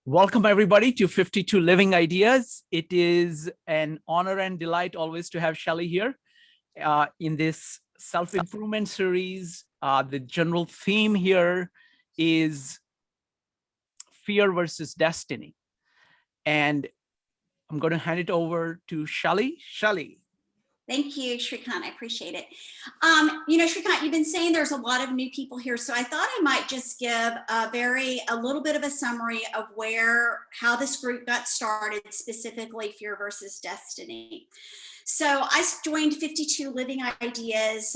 Welcome everybody to 52 Living Ideas. It is an honor and delight always to have Shelley here in this self-improvement series. The general theme here is fear versus destiny. And I'm going to hand it over to Shelley. Shelley. Thank you, Shrikant. I appreciate it. Shrikant, you've been saying there's a lot of new people here, so I thought I might just give a little bit of a summary of how this group got started, specifically Fear versus Destiny. So I joined 52 Living Ideas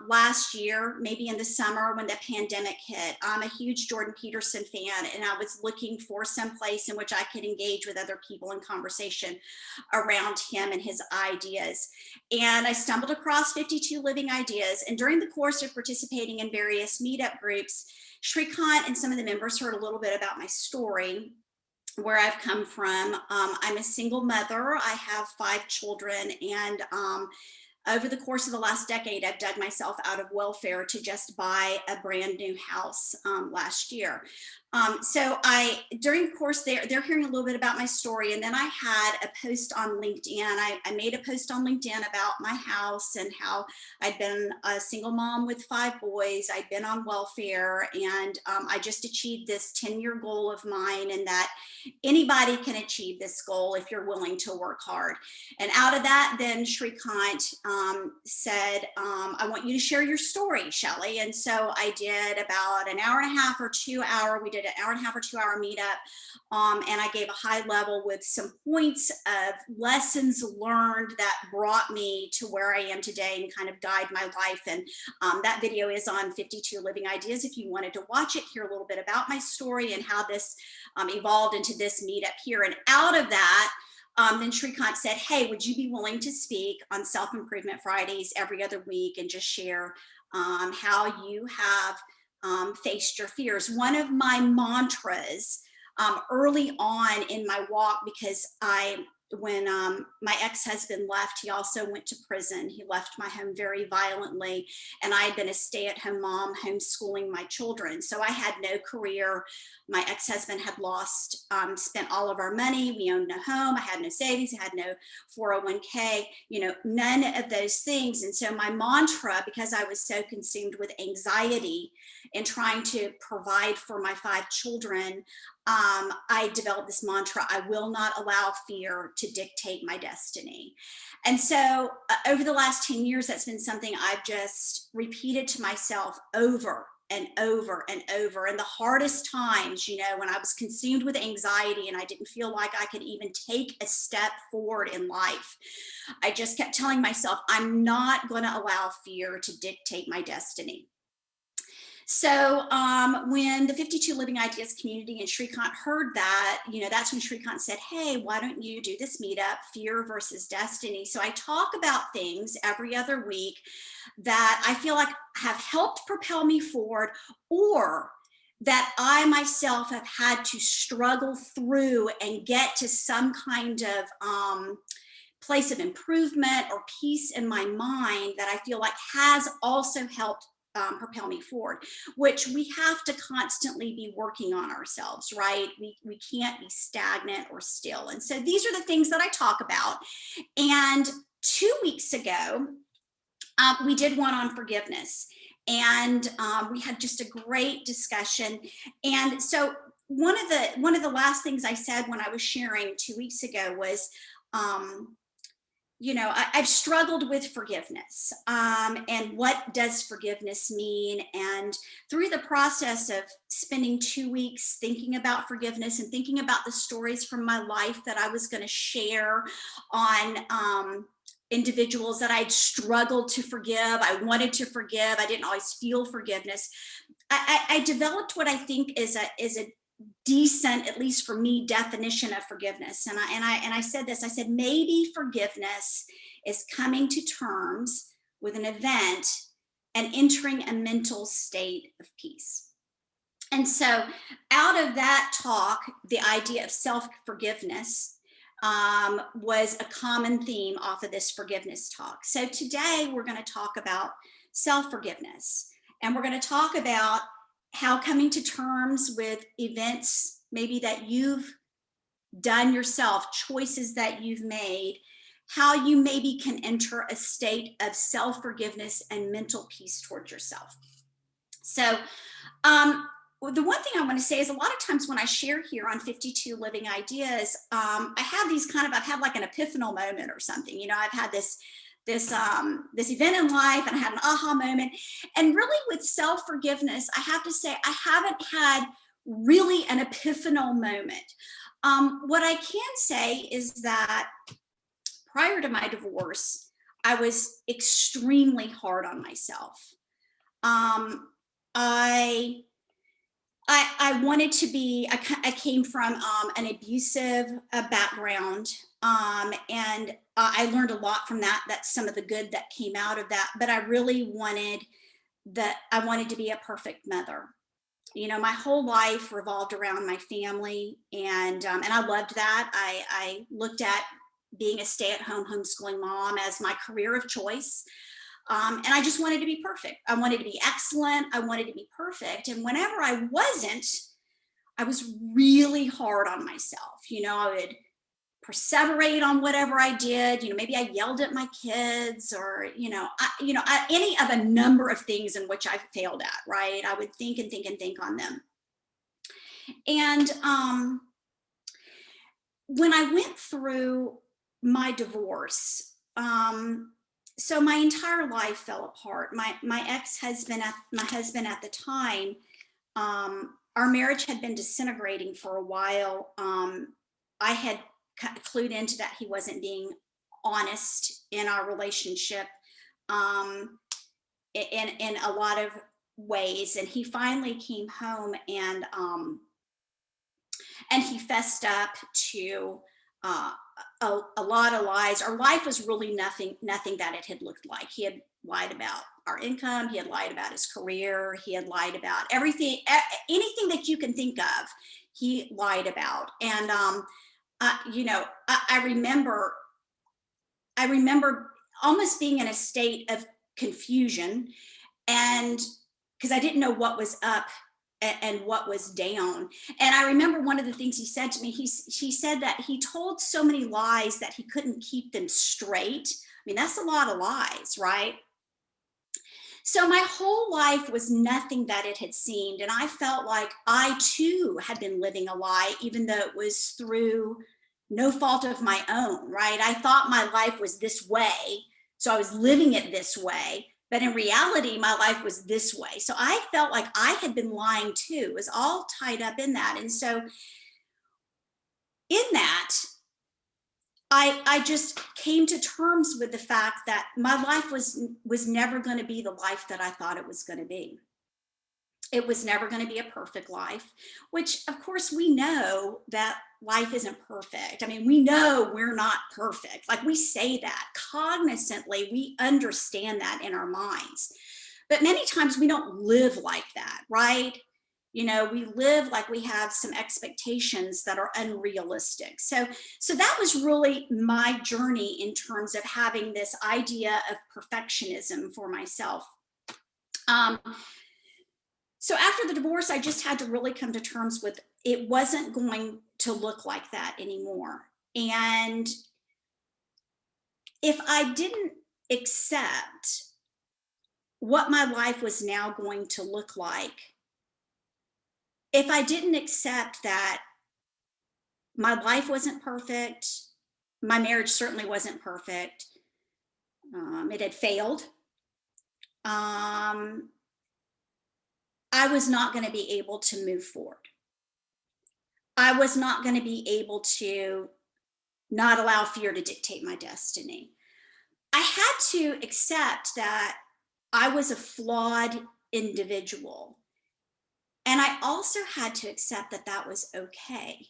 last year, maybe in the summer when the pandemic hit. I'm a huge Jordan Peterson fan, and I was looking for some place in which I could engage with other people in conversation around him and his ideas. And I stumbled across 52 Living Ideas, and during the course of participating in various meetup groups, Shrikant and some of the members heard a little bit about my story, where I've come from. I'm a single mother. I have 5 children, and over the course of the last decade, I've dug myself out of welfare to just buy a brand new house last year. During the course, they're hearing a little bit about my story, and then I had a post on LinkedIn. I made a post on LinkedIn about my house and how I'd been a single mom with 5 boys. I'd been on welfare, and I just achieved this 10-year goal of mine, and that anybody can achieve this goal if you're willing to work hard. And out of that, then Shrikant said, I want you to share your story, Shelley. And so I did about an hour and a half or 2 hour. We did an hour and a half or 2 hour meetup. And I gave a high level with some points of lessons learned that brought me to where I am today and kind of guide my life. And that video is on 52 Living Ideas. If you wanted to watch it, hear a little bit about my story and how this evolved into this meetup here. And out of that, then Shrikant said, hey, would you be willing to speak on Self-Improvement Fridays every other week and just share how you have faced your fears? One of my mantras early on in my walk, because when my ex-husband left, he also went to prison. He left my home very violently, and I had been a stay-at-home mom homeschooling my children. So I had no career. My ex-husband had spent all of our money. We owned no home. I had no savings. I had no 401k, none of those things. And so my mantra, because I was so consumed with anxiety and trying to provide for my 5 children, I developed this mantra: I will not allow fear to dictate my destiny. And so over the last 10 years, that's been something I've just repeated to myself over and over and over. And the hardest times, when I was consumed with anxiety and I didn't feel like I could even take a step forward in life, I just kept telling myself, I'm not going to allow fear to dictate my destiny. So when the 52 Living Ideas community and Shrikant heard that, that's when Shrikant said, hey, why don't you do this meetup, Fear versus Destiny? So I talk about things every other week that I feel like have helped propel me forward, or that I myself have had to struggle through and get to some kind of place of improvement or peace in my mind that I feel like has also helped propel me forward, which we have to constantly be working on ourselves, right? We can't be stagnant or still. And so these are the things that I talk about. And 2 weeks ago, we did one on forgiveness, and we had just a great discussion. And so one of the last things I said when I was sharing 2 weeks ago was, I've struggled with forgiveness, and what does forgiveness mean? And through the process of spending 2 weeks thinking about forgiveness and thinking about the stories from my life that I was going to share on individuals that I'd struggled to forgive, I wanted to forgive, I didn't always feel forgiveness, I developed what I think is a decent, at least for me, definition of forgiveness. And I said this, I said, maybe forgiveness is coming to terms with an event and entering a mental state of peace. And so out of that talk, the idea of self-forgiveness was a common theme off of this forgiveness talk. So today we're going to talk about self-forgiveness, and we're going to talk about how coming to terms with events maybe that you've done yourself, choices that you've made, how you maybe can enter a state of self-forgiveness and mental peace towards yourself. So the one thing I want to say is a lot of times when I share here on 52 Living Ideas, I have these I've had like an epiphanal moment or something. You know, I've had this event in life and I had an aha moment. And really with self-forgiveness, I have to say, I haven't had really an epiphanal moment. What I can say is that prior to my divorce, I was extremely hard on myself. I wanted to be, I came from an abusive background, and I learned a lot from that. That's some of the good that came out of that. But I really wanted to be a perfect mother. You know, my whole life revolved around my family, and I loved that. I looked at being a stay-at-home homeschooling mom as my career of choice. And I just wanted to be perfect. I wanted to be excellent. I wanted to be perfect. And whenever I wasn't, I was really hard on myself. You know, I would perseverate on whatever I did. You know, maybe I yelled at my kids, or, any of a number of things in which I failed at, right? I would think and think and think on them. And when I went through my divorce, so my entire life fell apart. My ex-husband, my husband at the time, our marriage had been disintegrating for a while. I had clued into that he wasn't being honest in our relationship, in a lot of ways. And he finally came home and he fessed up to a lot of lies. Our life was really nothing that it had looked like. He had lied about our income. He had lied about his career. He had lied about everything, anything that you can think of, he lied about. And, I remember almost being in a state of confusion, and because I didn't know what was up and what was down. And I remember one of the things he said to me, he said that he told so many lies that he couldn't keep them straight. I mean, that's a lot of lies, right? So my whole life was nothing that it had seemed. And I felt like I too had been living a lie, even though it was through no fault of my own, right? I thought my life was this way, so I was living it this way. But in reality, my life was this way. So I felt like I had been lying too. It was all tied up in that. And so in that, I just came to terms with the fact that my life was never going to be the life that I thought it was going to be. It was never going to be a perfect life, which of course we know that life isn't perfect. I mean, we know we're not perfect. Like, we say that cognizantly, we understand that in our minds, but many times we don't live like that, right? You know, we live like we have some expectations that are unrealistic. So that was really my journey in terms of having this idea of perfectionism for myself. So after the divorce, I just had to really come to terms with it wasn't going to look like that anymore. And if I didn't accept what my life was now going to look like, if I didn't accept that my life wasn't perfect, my marriage certainly wasn't perfect, it had failed, I was not going to be able to move forward. I was not going to be able to not allow fear to dictate my destiny. I had to accept that I was a flawed individual. And I also had to accept that that was okay.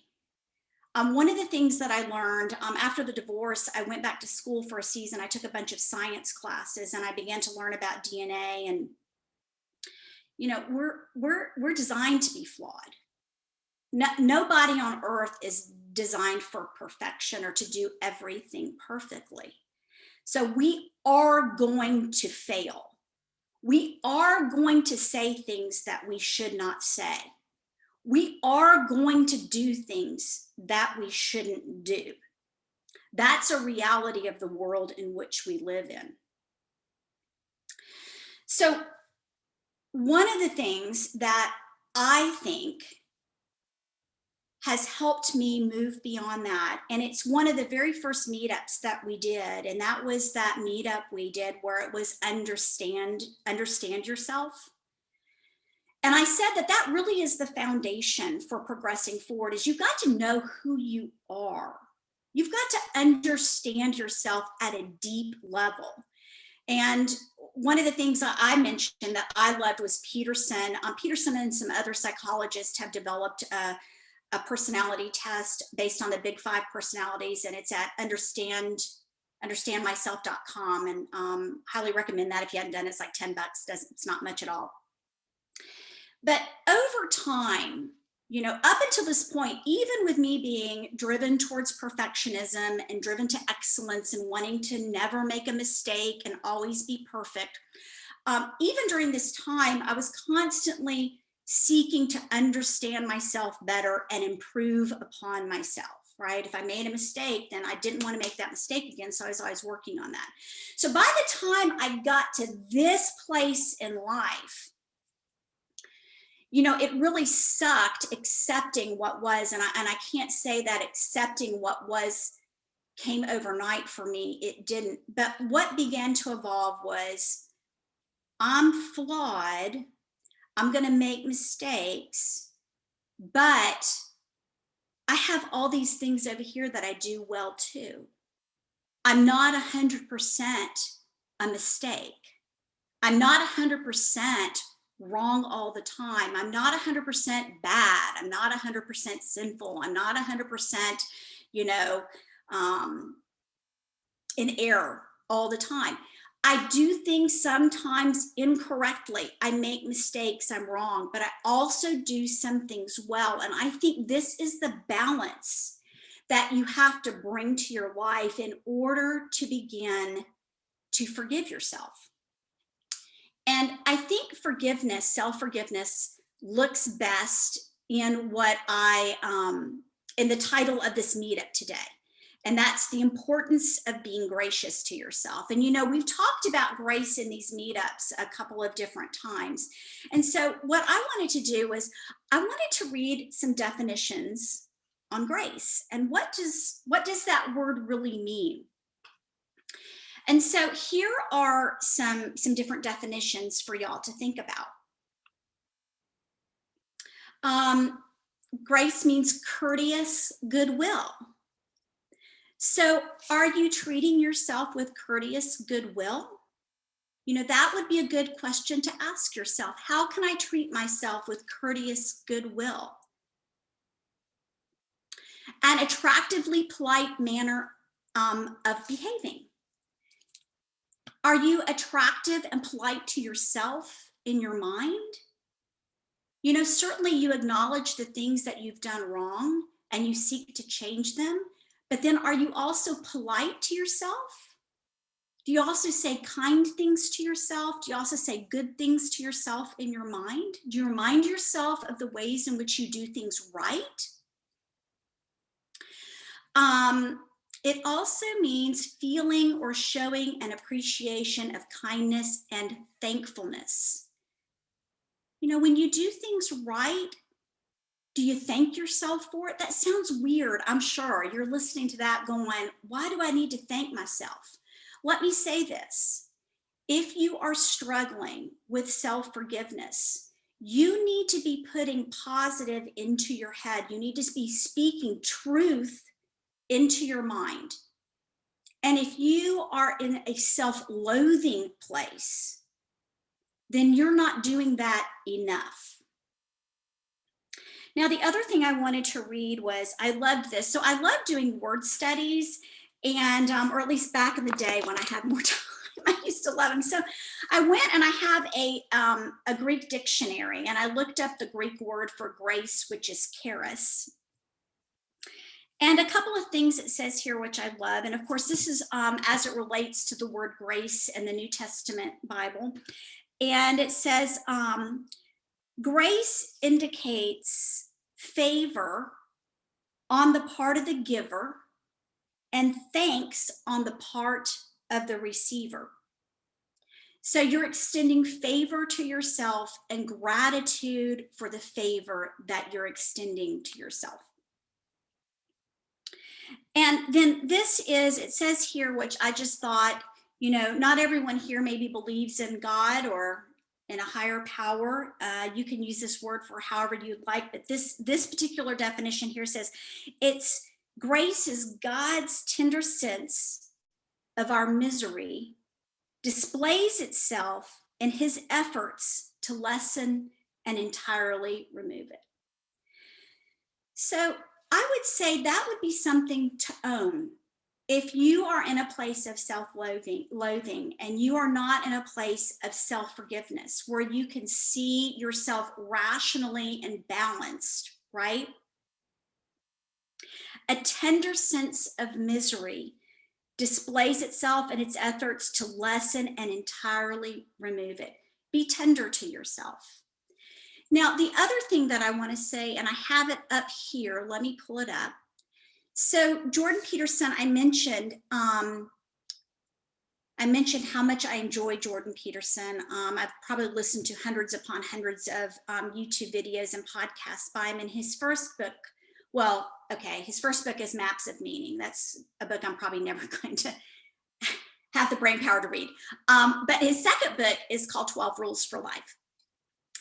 One of the things that I learned after the divorce, I went back to school for a season. I took a bunch of science classes and I began to learn about DNA. And you know, we're designed to be flawed. Nobody on earth is designed for perfection or to do everything perfectly. So we are going to fail. We are going to say things that we should not say. we are going to do things that we shouldn't do. That's a reality of the world in which we live in. So one of the things that I think has helped me move beyond that, and it's one of the very first meetups that we did, and that was that meetup we did where it was understand yourself. And I said that that really is the foundation for progressing forward, is you've got to know who you are. You've got to understand yourself at a deep level. And one of the things that I mentioned that I loved was Peterson. Peterson and some other psychologists have developed a personality test based on the big 5 personalities, and it's at understandmyself.com, and highly recommend that if you haven't done it. It's like $10. It's not much at all. But over time, you know, up until this point, even with me being driven towards perfectionism and driven to excellence and wanting to never make a mistake and always be perfect, even during this time, I was constantly seeking to understand myself better and improve upon myself, right? If I made a mistake, then I didn't want to make that mistake again. So I was always working on that. So by the time I got to this place in life, you know, it really sucked accepting what was, and I can't say that accepting what was came overnight for me. It didn't. But what began to evolve was, I'm flawed. I'm going to make mistakes, but I have all these things over here that I do well too. I'm not 100% a mistake. I'm not 100% wrong all the time. I'm not 100% bad. I'm not 100% sinful. I'm not 100%, you know, in error all the time. I do things sometimes incorrectly. I make mistakes. I'm wrong, but I also do some things well. And I think this is the balance that you have to bring to your life in order to begin to forgive yourself. And I think forgiveness, self-forgiveness, looks best in what in the title of this meetup today. And that's the importance of being gracious to yourself. And, you know, we've talked about grace in these meetups a couple of different times. And so what I wanted to do was I wanted to read some definitions on grace. And what does that word really mean? And so here are some different definitions for y'all to think about. Grace means courteous goodwill. So are you treating yourself with courteous goodwill? You know, that would be a good question to ask yourself. How can I treat myself with courteous goodwill? An attractively polite manner of behaving. Are you attractive and polite to yourself in your mind? You know, certainly you acknowledge the things that you've done wrong and you seek to change them, but then are you also polite to yourself? Do you also say kind things to yourself? Do you also say good things to yourself in your mind? Do you remind yourself of the ways in which you do things right? It also means feeling or showing an appreciation of kindness and thankfulness. You know, when you do things right, do you thank yourself for it? That sounds weird. I'm sure you're listening to that going, why do I need to thank myself? Let me say this. If you are struggling with self-forgiveness, you need to be putting positive into your head. You need to be speaking truth into your mind. And if you are in a self-loathing place, then you're not doing that enough. Now, the other thing I wanted to read was, I loved this. So I love doing word studies, and or at least back in the day when I had more time, I used to love them. So I went and I have a Greek dictionary, and I looked up the Greek word for grace, which is charis. And a couple of things it says here, which I love. And of course, this is as it relates to the word grace in the New Testament Bible. And it says, grace indicates favor on the part of the giver, and thanks on the part of the receiver. So you're extending favor to yourself and gratitude for the favor that you're extending to yourself. And then this is, it says here, which I just thought, you know, not everyone here maybe believes in God or in a higher power. You can use this word for however you'd like, but this particular definition here says grace is God's tender sense of our misery, displays itself in his efforts to lessen and entirely remove it. So I would say that would be something to own. If you are in a place of self-loathing and you are not in a place of self-forgiveness where you can see yourself rationally and balanced, right? A tender sense of misery displays itself in its efforts to lessen and entirely remove it. Be tender to yourself. Now, the other thing that I want to say, and I have it up here, let me pull it up. So Jordan Peterson, I mentioned how much I enjoy Jordan Peterson. I've probably listened to hundreds upon hundreds of YouTube videos and podcasts by him. And his first book, well, okay, his first book is Maps of Meaning. That's a book I'm probably never going to have the brain power to read. But his second book is called 12 Rules for Life.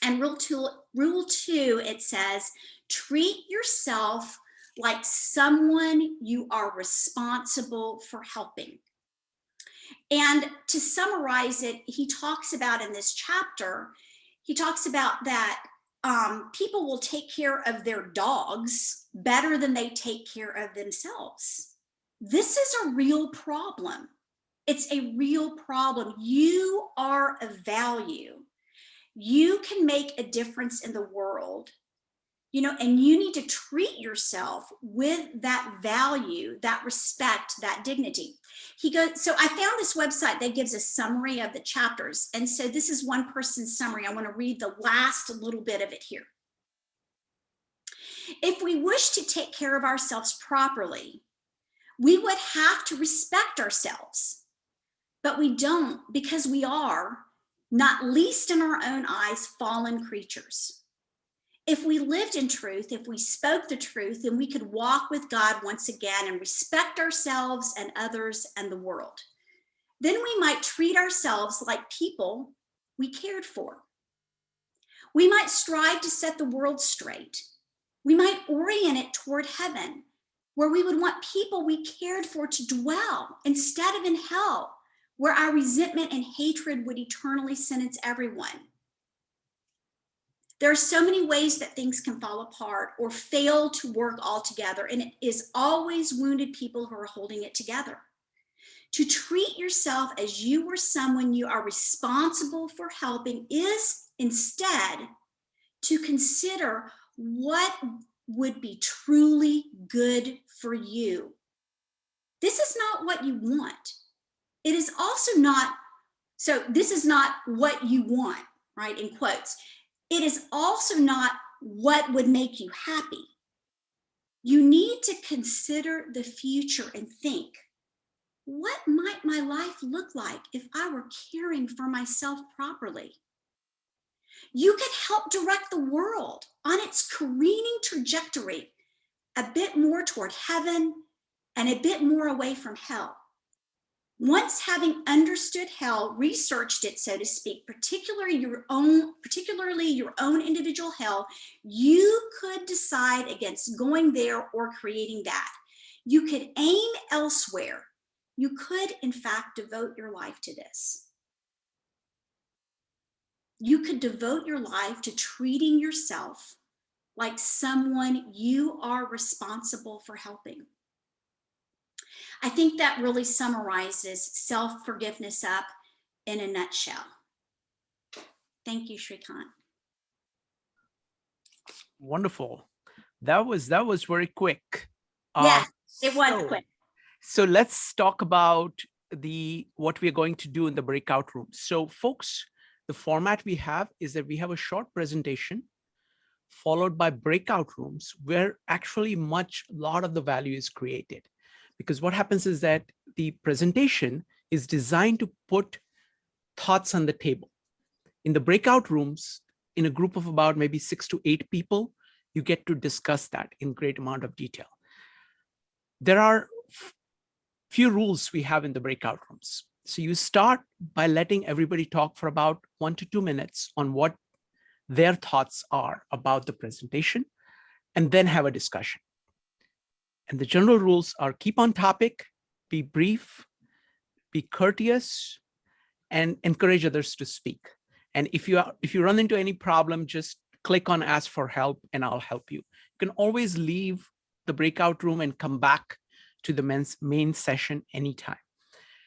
And rule two, it says, treat yourself like someone you are responsible for helping. And to summarize it, he talks about in this chapter, he talks about that people will take care of their dogs better than they take care of themselves. This is a real problem. It's a real problem. You are of value. You can make a difference in the world, you know, and you need to treat yourself with that value, that respect, that dignity. He goes, so I found this website that gives a summary of the chapters. And so this is one person's summary. I want to read the last little bit of it here. If we wish to take care of ourselves properly, we would have to respect ourselves, but we don't, because we are, not least in our own eyes, fallen creatures. If we lived in truth, if we spoke the truth, then we could walk with God once again and respect ourselves and others and the world. Then we might treat ourselves like people we cared for. We might strive to set the world straight. We might orient it toward heaven, where we would want people we cared for to dwell instead of in hell, where our resentment and hatred would eternally sentence everyone. There are so many ways that things can fall apart or fail to work altogether, and it is always wounded people who are holding it together. To treat yourself as you were someone you are responsible for helping is instead to consider what would be truly good for you. This is not what you want. It is also not, so this is not what you want, right, in quotes. It is also not what would make you happy. You need to consider the future and think, what might my life look like if I were caring for myself properly? You could help direct the world on its careening trajectory a bit more toward heaven and a bit more away from hell. Once having understood hell, researched it, so to speak, particularly your own individual hell, you could decide against going there or creating that. You could aim elsewhere. You could, in fact, devote your life to this. You could devote your life to treating yourself like someone you are responsible for helping. I think that really summarizes self-forgiveness up in a nutshell. Thank you, Shrikant. Wonderful. That was very quick. Yes, it was quick. So let's talk about what we are going to do in the breakout room. So folks, the format we have is that we have a short presentation followed by breakout rooms where actually a lot of the value is created. Because what happens is that the presentation is designed to put thoughts on the table. In the breakout rooms, in a group of about maybe 6 to 8 people, you get to discuss that in great amount of detail. There are few rules we have in the breakout rooms. So you start by letting everybody talk for about 1 to 2 minutes on what their thoughts are about the presentation, and then have a discussion. And the general rules are keep on topic, be brief, be courteous, and encourage others to speak. And if you run into any problem, just click on ask for help and I'll help you. You can always leave the breakout room and come back to the main session anytime.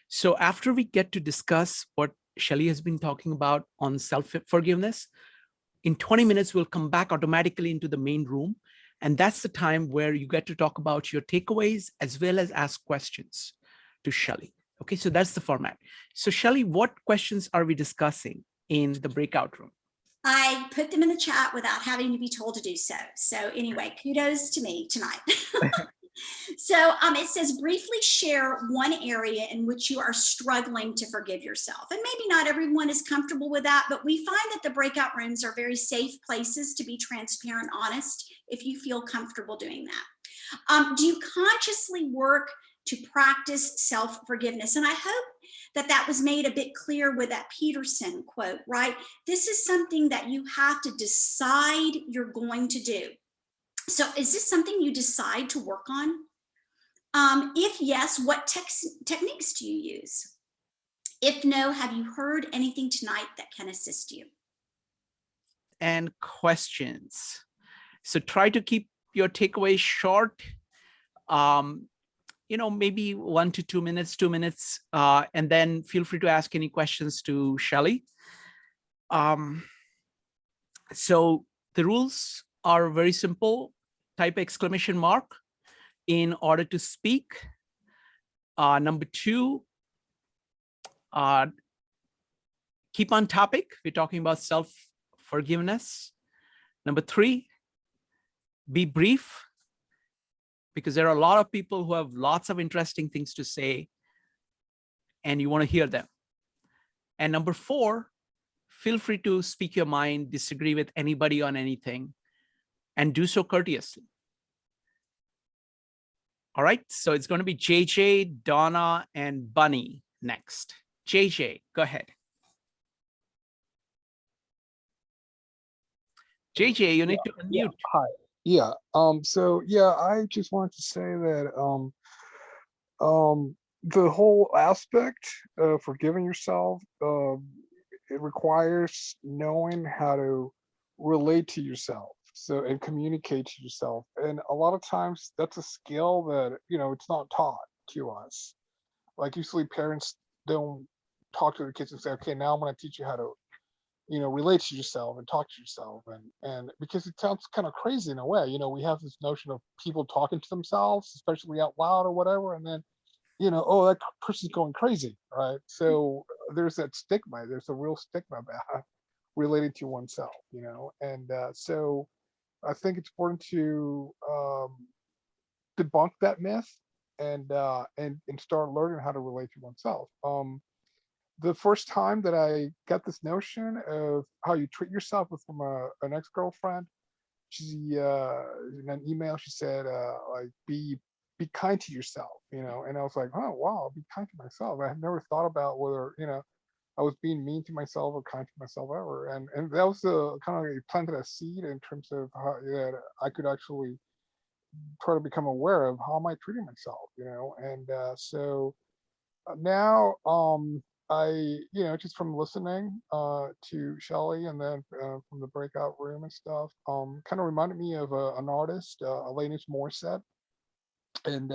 So after we get to discuss what Shelley has been talking about on self-forgiveness, in 20 minutes, we'll come back automatically into the main room. And that's the time where you get to talk about your takeaways as well as ask questions to Shelley. Okay, so that's the format. So Shelley, what questions are we discussing in the breakout room? I put them in the chat without having to be told to do so. So anyway, kudos to me tonight. So it says, briefly share one area in which you are struggling to forgive yourself. And maybe not everyone is comfortable with that, but we find that the breakout rooms are very safe places to be transparent, honest, if you feel comfortable doing that. Do you consciously work to practice self-forgiveness? And I hope that that was made a bit clear with that Peterson quote, right? This is something that you have to decide you're going to do. So is this something you decide to work on? If yes, what techniques do you use? If no, have you heard anything tonight that can assist you? And questions. So try to keep your takeaways short. Maybe 1 to 2 minutes, 2 minutes, and then feel free to ask any questions to Shelley. So the rules are very simple. Type exclamation mark in order to speak. Number 2, keep on topic. We're talking about self-forgiveness. Number 3, be brief, because there are a lot of people who have lots of interesting things to say and you want to hear them. And number 4, feel free to speak your mind, disagree with anybody on anything, and do so courteously. All right, so it's going to be JJ, Donna, and Bunny next. JJ, go ahead. JJ, you need to unmute. Yeah, hi. Yeah. So yeah, I just wanted to say that the whole aspect of forgiving yourself, it requires knowing how to relate to yourself, so, and communicate to yourself. And a lot of times that's a skill that, it's not taught to us. Like usually parents don't talk to their kids and say, okay, now I'm going to teach you how to, relate to yourself and talk to yourself. And because it sounds kind of crazy in a way, we have this notion of people talking to themselves, especially out loud or whatever. And then, oh, that person's going crazy, right? So there's that stigma. There's a real stigma about relating to oneself, and so I think it's important to debunk that myth and start learning how to relate to oneself. The first time that I got this notion of how you treat yourself was from an ex-girlfriend. She in an email she said like be kind to yourself, and I was like, oh wow, be kind to myself. I had never thought about whether I was being mean to myself or kind to myself ever, and that was kind of like planted a seed in terms of how that I could actually try to become aware of how am I treating myself, and so now I just from listening to Shelley and then from the breakout room and stuff, kind of reminded me of an artist, Alanis Morissette. And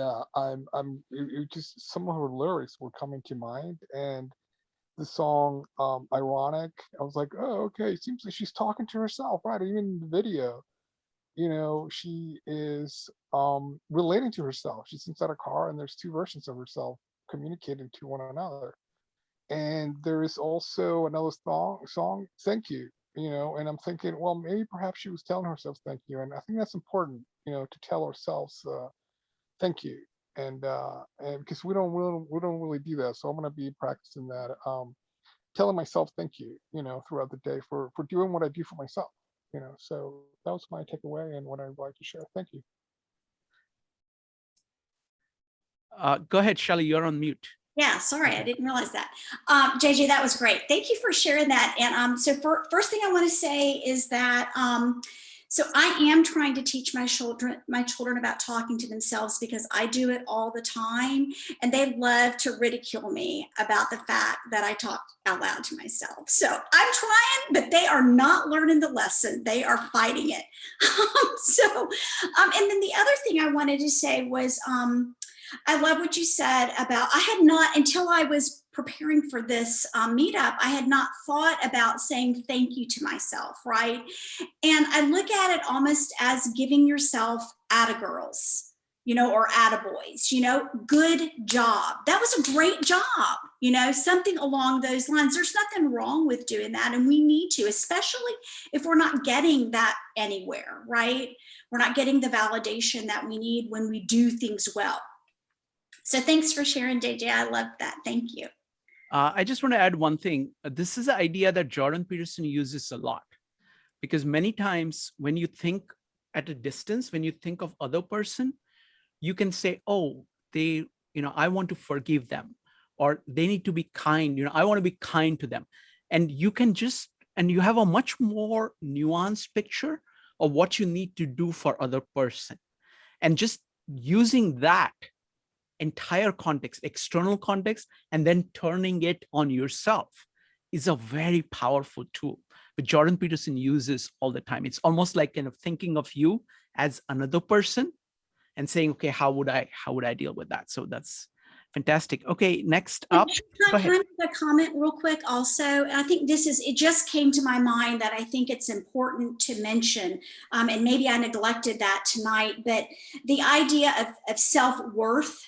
it just some of her lyrics were coming to mind, and the song Ironic, I was like, oh okay, it seems like she's talking to herself, right? Even in the video, she is relating to herself. She's inside a car and there's two versions of herself communicating to one another. And there is also another song, Thank You. and I'm thinking, well, maybe perhaps she was telling herself thank you. And I think that's important, to tell ourselves thank you. And because we don't really do that. So I'm going to be practicing that, telling myself thank you, throughout the day for doing what I do for myself. So that was my takeaway and what I'd like to share. Thank you. Go ahead, Shelley, you're on mute. Yeah, sorry, I didn't realize that. JJ, that was great. Thank you for sharing that. And so first thing I want to say is that, so I am trying to teach my children about talking to themselves, because I do it all the time, and they love to ridicule me about the fact that I talk out loud to myself. So I'm trying, but they are not learning the lesson. They are fighting it. And then the other thing I wanted to say was, I love what you said about, I had not, until I was preparing for this meetup, I had not thought about saying thank you to myself, right? And I look at it almost as giving yourself atta-girls, or atta-boys, good job. That was a great job, something along those lines. There's nothing wrong with doing that. And we need to, especially if we're not getting that anywhere, right? We're not getting the validation that we need when we do things well. So thanks for sharing, JJ. I love that. Thank you. I just want to add one thing. This is an idea that Jordan Peterson uses a lot, because many times when you think at a distance, when you think of other person, you can say, oh, they, I want to forgive them, or they need to be kind. I want to be kind to them. And you can and you have a much more nuanced picture of what you need to do for other person. And just using that entire context, external context, and then turning it on yourself is a very powerful tool, but Jordan Peterson uses all the time. It's almost like kind of thinking of you as another person and saying, okay, how would I deal with that? So that's fantastic. Okay, next up. Can I make a comment real quick also? I think it just came to my mind that I think it's important to mention, and maybe I neglected that tonight, but the idea of self-worth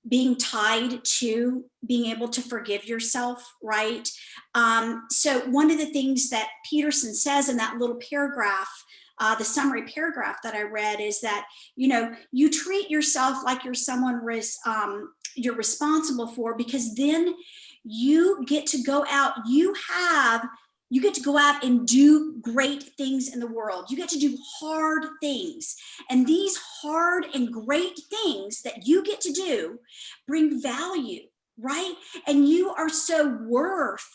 being tied to being able to forgive yourself, right? So one of the things that Peterson says in that little paragraph, the summary paragraph that I read, is that, you treat yourself like you're someone you're responsible for, because then you get to go out, you get to go out and do great things in the world. You get to do hard things. And these hard and great things that you get to do bring value, right? And you are so worth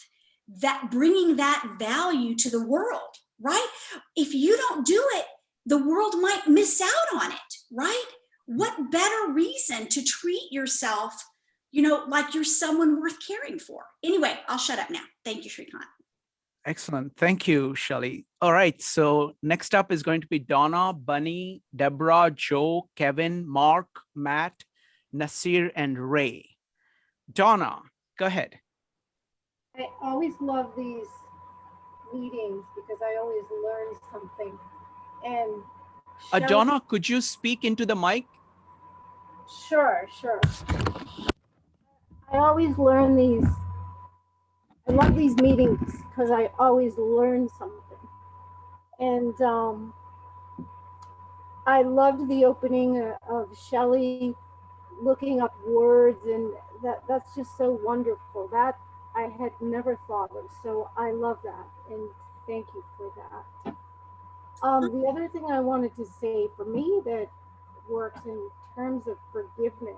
that, bringing that value to the world, right? If you don't do it, the world might miss out on it, right? What better reason to treat yourself, like you're someone worth caring for? Anyway, I'll shut up now. Thank you, Shrikant. Excellent. Thank you, Shelley. All right. So next up is going to be Donna, Bunny, Deborah, Joe, Kevin, Mark, Matt, Nasir, and Ray. Donna, go ahead. I always love these meetings because I always learn something. And Donna, could you speak into the mic? Sure. I always learn these. I love these meetings because I always learn something. And I loved the opening of Shelley looking up words, and that's just so wonderful. That I had never thought of, so I love that, and thank you for that. The other thing I wanted to say, for me, that works in terms of forgiveness,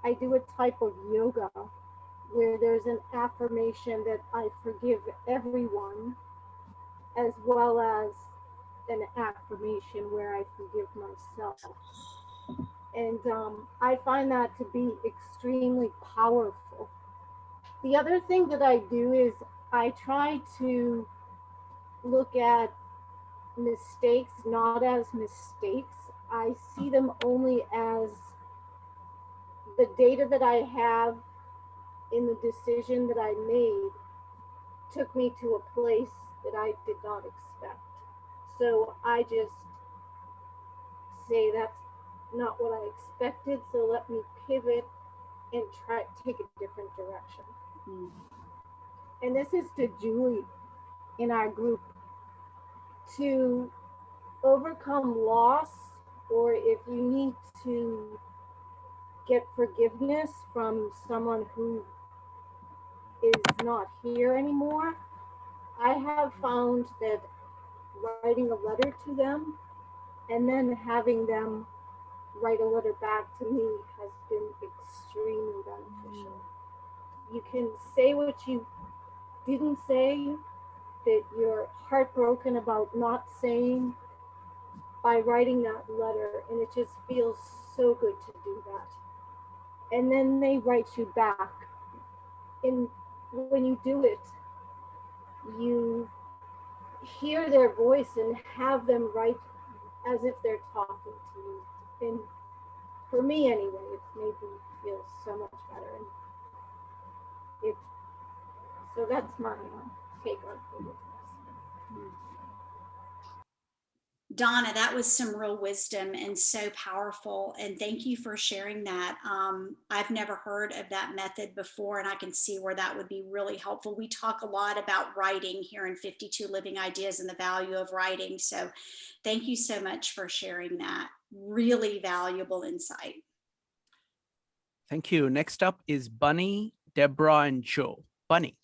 I do a type of yoga where there's an affirmation that I forgive everyone, as well as an affirmation where I forgive myself. And I find that to be extremely powerful. The other thing that I do is I try to look at mistakes not as mistakes. I see them only as the data that I have in the decision that I made took me to a place that I did not expect. So I just say that's not what I expected, so let me pivot and try to take a different direction. And this is to Julie in our group. to overcome loss, or if you need to get forgiveness from someone who is not here anymore, I have found that writing a letter to them and then having them write a letter back to me has been extremely beneficial. You can say what you didn't say, that you're heartbroken about not saying, by writing that letter, and it just feels so good to do that. And then they write you back. And when you do it, you hear their voice and have them write as if they're talking to you. And for me anyway, it's made me feel so much better. And so that's my take on forgiveness. Donna, that was some real wisdom and so powerful. And thank you for sharing that. I've never heard of that method before, and I can see where that would be really helpful. We talk a lot about writing here in 52 Living Ideas and the value of writing. So thank you so much for sharing that. Really valuable insight. Thank you. Next up is Bunny, Deborah, and Joe. Bunny.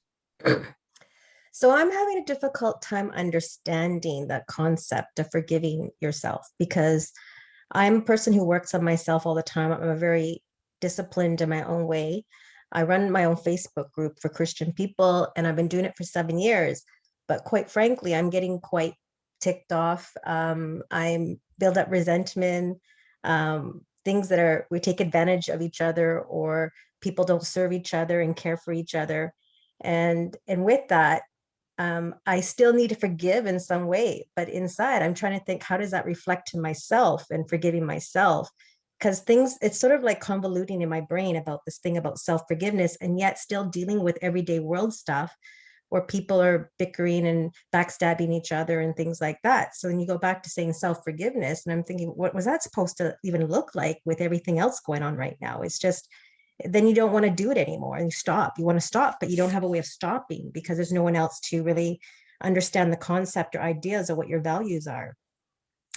So I'm having a difficult time understanding the concept of forgiving yourself, because I'm a person who works on myself all the time. I'm a very disciplined in my own way. I run my own Facebook group for Christian people, and I've been doing it for 7 years. But quite frankly, I'm getting quite ticked off. I'm build up resentment, things that are, we take advantage of each other, or people don't serve each other and care for each other. And with that, I still need to forgive in some way, but inside I'm trying to think, how does that reflect to myself and forgiving myself? Because things, it's sort of like convoluting in my brain about this thing about self-forgiveness, and yet still dealing with everyday world stuff where people are bickering and backstabbing each other and things like that. So then you go back to saying self-forgiveness, and I'm thinking, what was that supposed to even look like with everything else going on right now? It's just, then you don't want to do it anymore and you stop. You want to stop, but you don't have a way of stopping because there's no one else to really understand the concept or ideas of what your values are.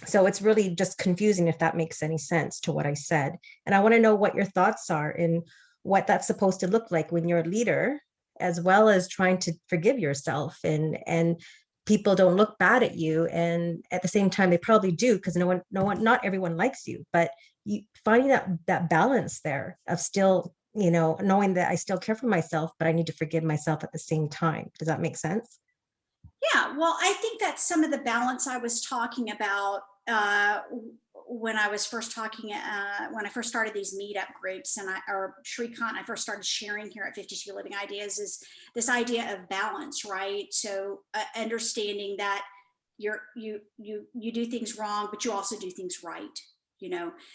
So it's really just confusing, if that makes any sense to what I said. And I want to know what your thoughts are and what that's supposed to look like when you're a leader, as well as trying to forgive yourself, and people don't look bad at you. And at the same time, they probably do, because not everyone likes you, but you finding that balance there of still, knowing that I still care for myself, but I need to forgive myself at the same time. Does that make sense? Yeah, well, I think that's some of the balance I was talking about when I was first talking, when I first started these meetup groups, and Shrikant, I first started sharing here at 52 Living Ideas, is this idea of balance, right? So understanding that you do things wrong, but you also do things right.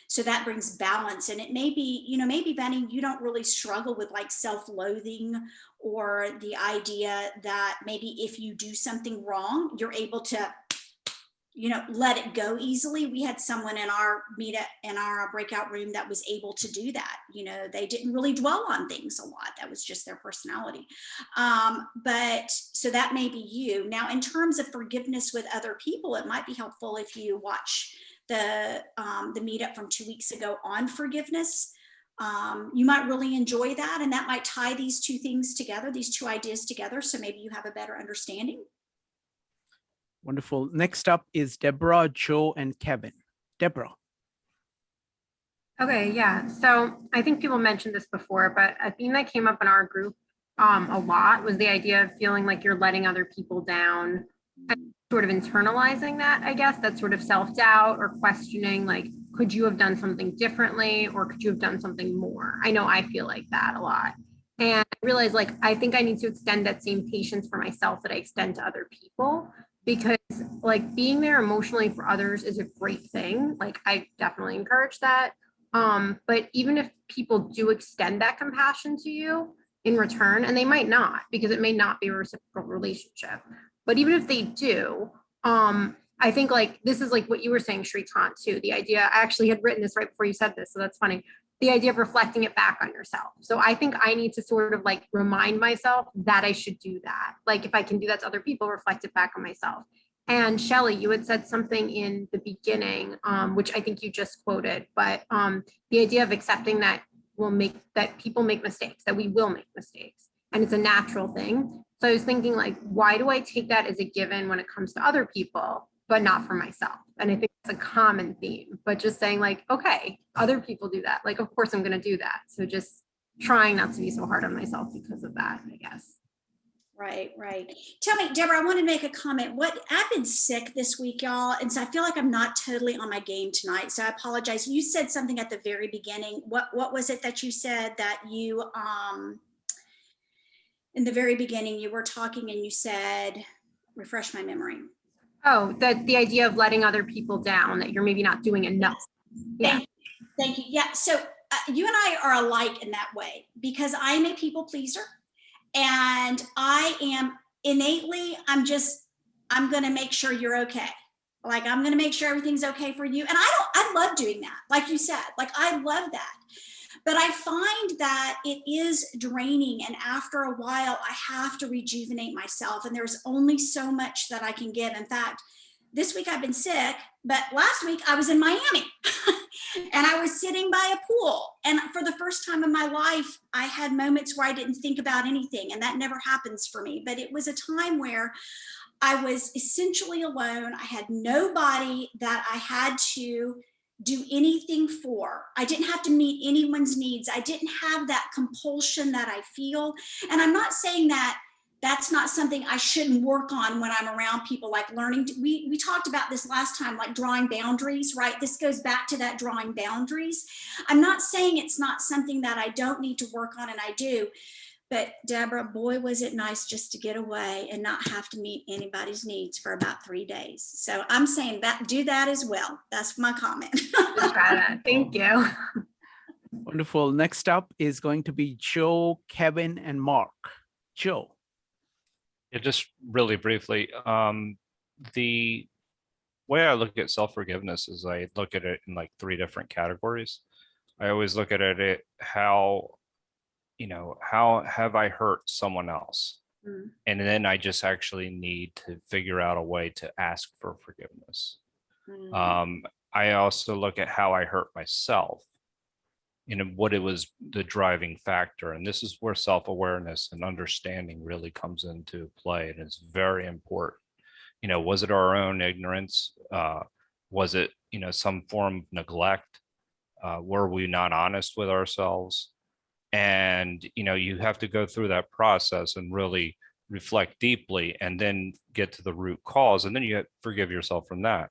So that brings balance. And it may be, maybe Benny, you don't really struggle with like self-loathing, or the idea that maybe if you do something wrong, you're able to, let it go easily. We had someone in our meetup, in our breakout room, that was able to do that. They didn't really dwell on things a lot. That was just their personality. But so that may be you. Now, in terms of forgiveness with other people, it might be helpful if you watch the meetup from 2 weeks ago on forgiveness. You might really enjoy that, and that might tie these two things together, these two ideas together, so maybe you have a better understanding. Wonderful. Next up is Deborah, Joe, and Kevin. Deborah. Okay, yeah. So I think people mentioned this before, but a theme that came up in our group a lot was the idea of feeling like you're letting other people down, and sort of internalizing that, I guess, that sort of self-doubt or questioning, like, could you have done something differently, or could you have done something more? I know I feel like that a lot. And I realized, like, I think I need to extend that same patience for myself that I extend to other people, because like being there emotionally for others is a great thing. Like, I definitely encourage that. But even if people do extend that compassion to you in return, and they might not, because it may not be a reciprocal relationship, but even if they do, I think like this is like what you were saying, Shrikant, too. The idea, I actually had written this right before you said this, so that's funny. The idea of reflecting it back on yourself. So I think I need to sort of like remind myself that I should do that. Like if I can do that to other people, reflect it back on myself. And Shelley, you had said something in the beginning, which I think you just quoted, but the idea of accepting that people make mistakes, that we will make mistakes, and it's a natural thing. So I was thinking, like, why do I take that as a given when it comes to other people, but not for myself? And I think it's a common theme, but just saying, like, okay, other people do that. Like, of course I'm going to do that. So just trying not to be so hard on myself because of that, I guess. Right, right. Tell me, Deborah, I want to make a comment. I've been sick this week, y'all, and so I feel like I'm not totally on my game tonight. So I apologize. You said something at the very beginning. What was it that you said that you in the very beginning you were talking and you said, refresh my memory. Oh, that the idea of letting other people down, that you're maybe not doing enough. Yes. Thank you. Yeah. So you and I are alike in that way because I'm a people pleaser. And I am innately, I'm going to make sure you're okay. Like, I'm going to make sure everything's okay for you. And I love doing that. Like you said, like, I love that. But I find that it is draining. And after a while, I have to rejuvenate myself. And there's only so much that I can give. In fact, this week I've been sick, but last week I was in Miami and I was sitting by a pool. And for the first time in my life, I had moments where I didn't think about anything. And that never happens for me. But it was a time where I was essentially alone. I had nobody that I had to do anything for. I didn't have to meet anyone's needs. I didn't have that compulsion that I feel. And I'm not saying that that's not something I shouldn't work on when I'm around people, like learning. We talked about this last time, like drawing boundaries, right? This goes back to that drawing boundaries. I'm not saying it's not something that I don't need to work on, and I do. But Deborah, boy, was it nice just to get away and not have to meet anybody's needs for about 3 days. So I'm saying that, do that as well. That's my comment. Just try that. Thank you. Wonderful. Next up is going to be Joe, Kevin, and Mark. Joe. Yeah, just really briefly, the way I look at self-forgiveness is I look at it in like 3 different categories. I always look at it how have I hurt someone else? Mm. And then I just actually need to figure out a way to ask for forgiveness. Mm. I also look at how I hurt myself, what it was the driving factor. And this is where self-awareness and understanding really comes into play. And it's very important. Was it our own ignorance? Was it, some form of neglect? Were we not honest with ourselves? And, you have to go through that process and really reflect deeply and then get to the root cause. And then you forgive yourself from that.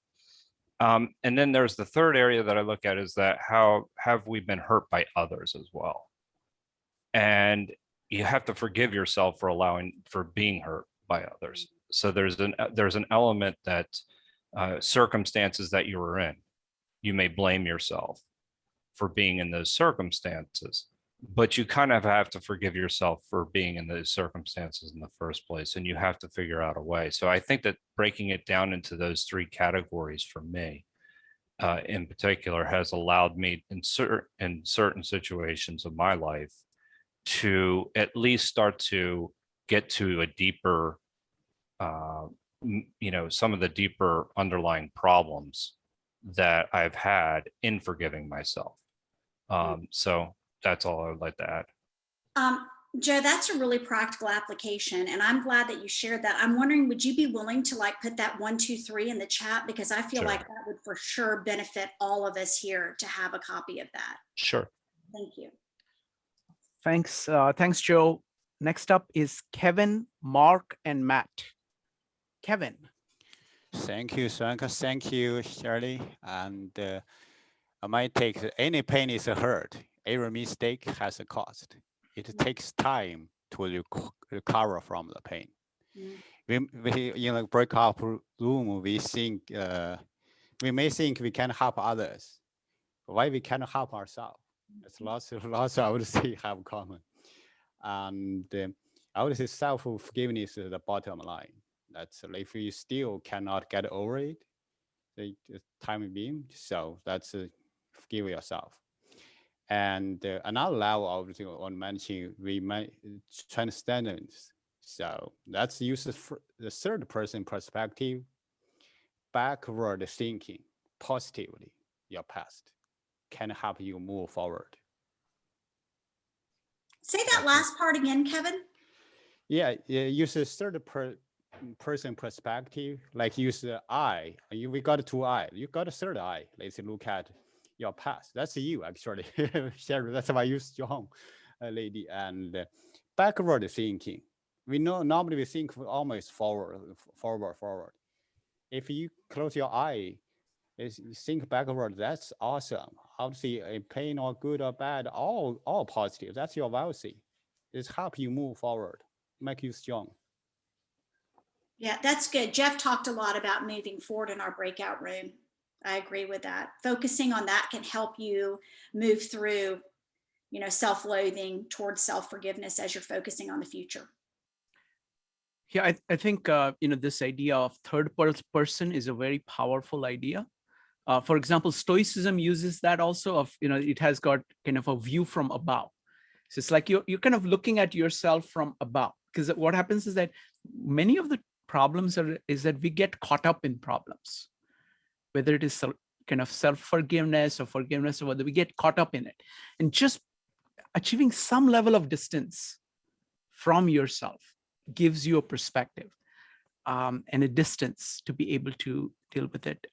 And then there's the third area that I look at is that how have we been hurt by others as well? And you have to forgive yourself for being hurt by others. So there's an element that circumstances that you were in, you may blame yourself for being in those circumstances, but you kind of have to forgive yourself for being in those circumstances in the first place, and you have to figure out a way. So I think that breaking it down into those 3 categories for me in particular has allowed me in certain situations of my life to at least start to get to a deeper, some of the deeper underlying problems that I've had in forgiving myself. So that's all I would like to add. Joe, that's a really practical application, and I'm glad that you shared that. I'm wondering, would you be willing to put that 1, 2, 3 in the chat? Because I feel Sure. like that would for sure benefit all of us here to have a copy of that. Sure. Thank you. Thanks, Joe. Next up is Kevin, Mark, and Matt. Kevin. Thank you, Swanka. Thank you, Shelley. And my take, any pain is a hurt. Every mistake has a cost. It takes time to recover from the pain. Mm. We in a breakout room, we may think we can help others. Why we cannot help ourselves? It's lots I would say have common. And I would say self-forgiveness is the bottom line. That's if you still cannot get over it, the time being, so that's forgive yourself. And another level of on mentioning we might transcendence. So that's use the 3rd person perspective. backward thinking positively your past can help you move forward. Say that last part again, Kevin. Yeah, use a third person perspective, like use the eye. We got two eye. You got a third eye. Let's look at your past. That's you actually, Sherry. That's why I use John, lady. And backward thinking. We know normally we think almost forward. If you close your eye, think backward. That's awesome. Obviously, a pain or good or bad, all positive. That's your wealthy. It's help you move forward, make you strong. Yeah, that's good. Jeff talked a lot about moving forward in our breakout room. I agree with that. Focusing on that can help you move through, you know, self-loathing towards self-forgiveness as you're focusing on the future. Yeah, I think, you know, this idea of third person is a very powerful idea. For example, Stoicism uses that also of, you know, it has got kind of a view from above. So it's like you're kind of looking at yourself from above, because what happens is that many of the problems is that we get caught up in problems, whether it is kind of self-forgiveness or forgiveness, or whether we get caught up in it. And just achieving some level of distance from yourself gives you a perspective and a distance to be able to deal with it.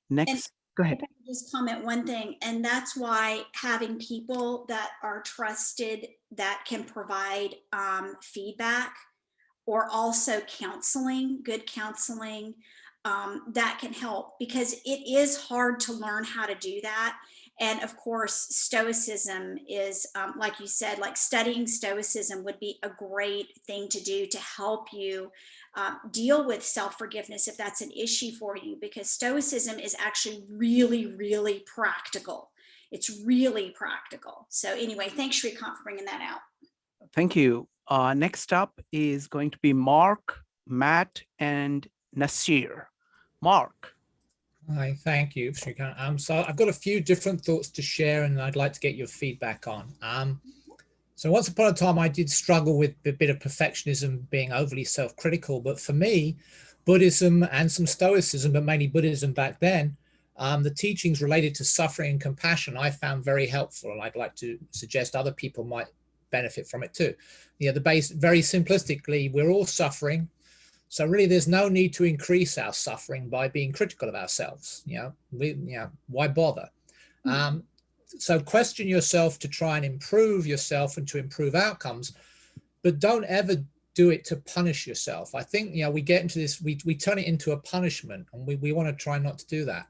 Next, go ahead. If I could just comment one thing, and that's why having people that are trusted that can provide feedback, or also counseling, good counseling, that can help, because it is hard to learn how to do that. And of course, Stoicism is, like you said, like studying Stoicism would be a great thing to do to help you deal with self-forgiveness if that's an issue for you, because Stoicism is actually really, really practical. It's really practical. So anyway, thanks, Shrikant, for bringing that out. Thank you. Next up is going to be Mark, Matt, and Nasir. Mark. Hi, thank you, Shrikant. So I've got a few different thoughts to share, and I'd like to get your feedback on. So once upon a time, I did struggle with a bit of perfectionism, being overly self-critical. But for me, Buddhism and some Stoicism, but mainly Buddhism back then, the teachings related to suffering and compassion, I found very helpful, and I'd like to suggest other people might benefit from it too. You know, the base, very simplistically, we're all suffering. So really, there's no need to increase our suffering by being critical of ourselves. You know, why bother? So question yourself to try and improve yourself and to improve outcomes, but don't ever do it to punish yourself. I think, you know, we get into this, we turn it into a punishment, and we want to try not to do that.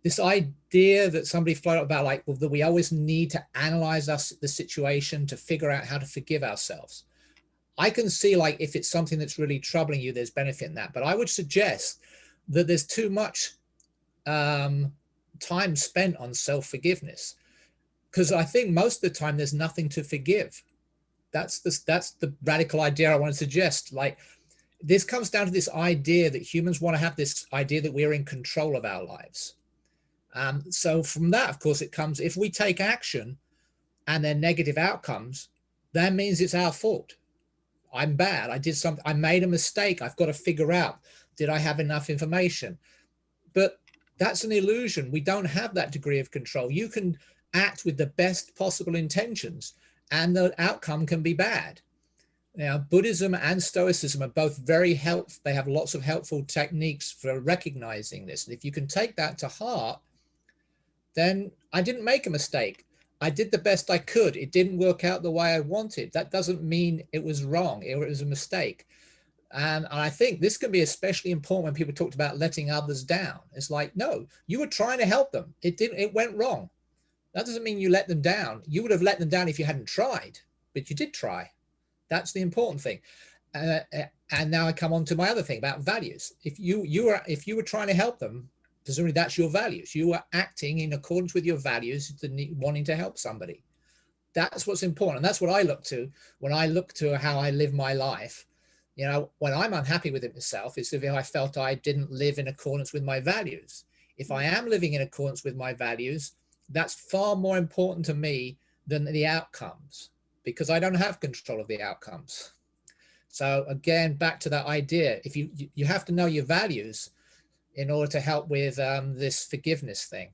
This idea that somebody floated about, like, well, that we always need to analyze the situation to figure out how to forgive ourselves. I can see, like, if it's something that's really troubling you, there's benefit in that. But I would suggest that there's too much time spent on self-forgiveness, because I think most of the time there's nothing to forgive. That's the radical idea I want to suggest. Like, this comes down to this idea that humans want to have this idea that we're in control of our lives. So from that, of course, it comes, if we take action and then negative outcomes, that means it's our fault. I'm bad. I did something. I made a mistake. I've got to figure out, did I have enough information? But that's an illusion. We don't have that degree of control. You can act with the best possible intentions, and the outcome can be bad. Now, Buddhism and Stoicism are both very helpful. They have lots of helpful techniques for recognizing this. And if you can take that to heart, then I didn't make a mistake. I did the best I could. It didn't work out the way I wanted. That doesn't mean it was wrong. It was a mistake. And I think this can be especially important when people talked about letting others down. It's like, no, you were trying to help them. It went wrong. That doesn't mean you let them down. You would have let them down if you hadn't tried, but you did try. That's the important thing. And now I come on to my other thing about values. If you were trying to help them, presumably that's your values. You are acting in accordance with your values, wanting to help somebody. That's what's important. And that's what I look to when I look to how I live my life. You know, when I'm unhappy with it myself, it's if I felt I didn't live in accordance with my values. If I am living in accordance with my values, that's far more important to me than the outcomes, because I don't have control of the outcomes. So again, back to that idea, if you have to know your values, in order to help with this forgiveness thing.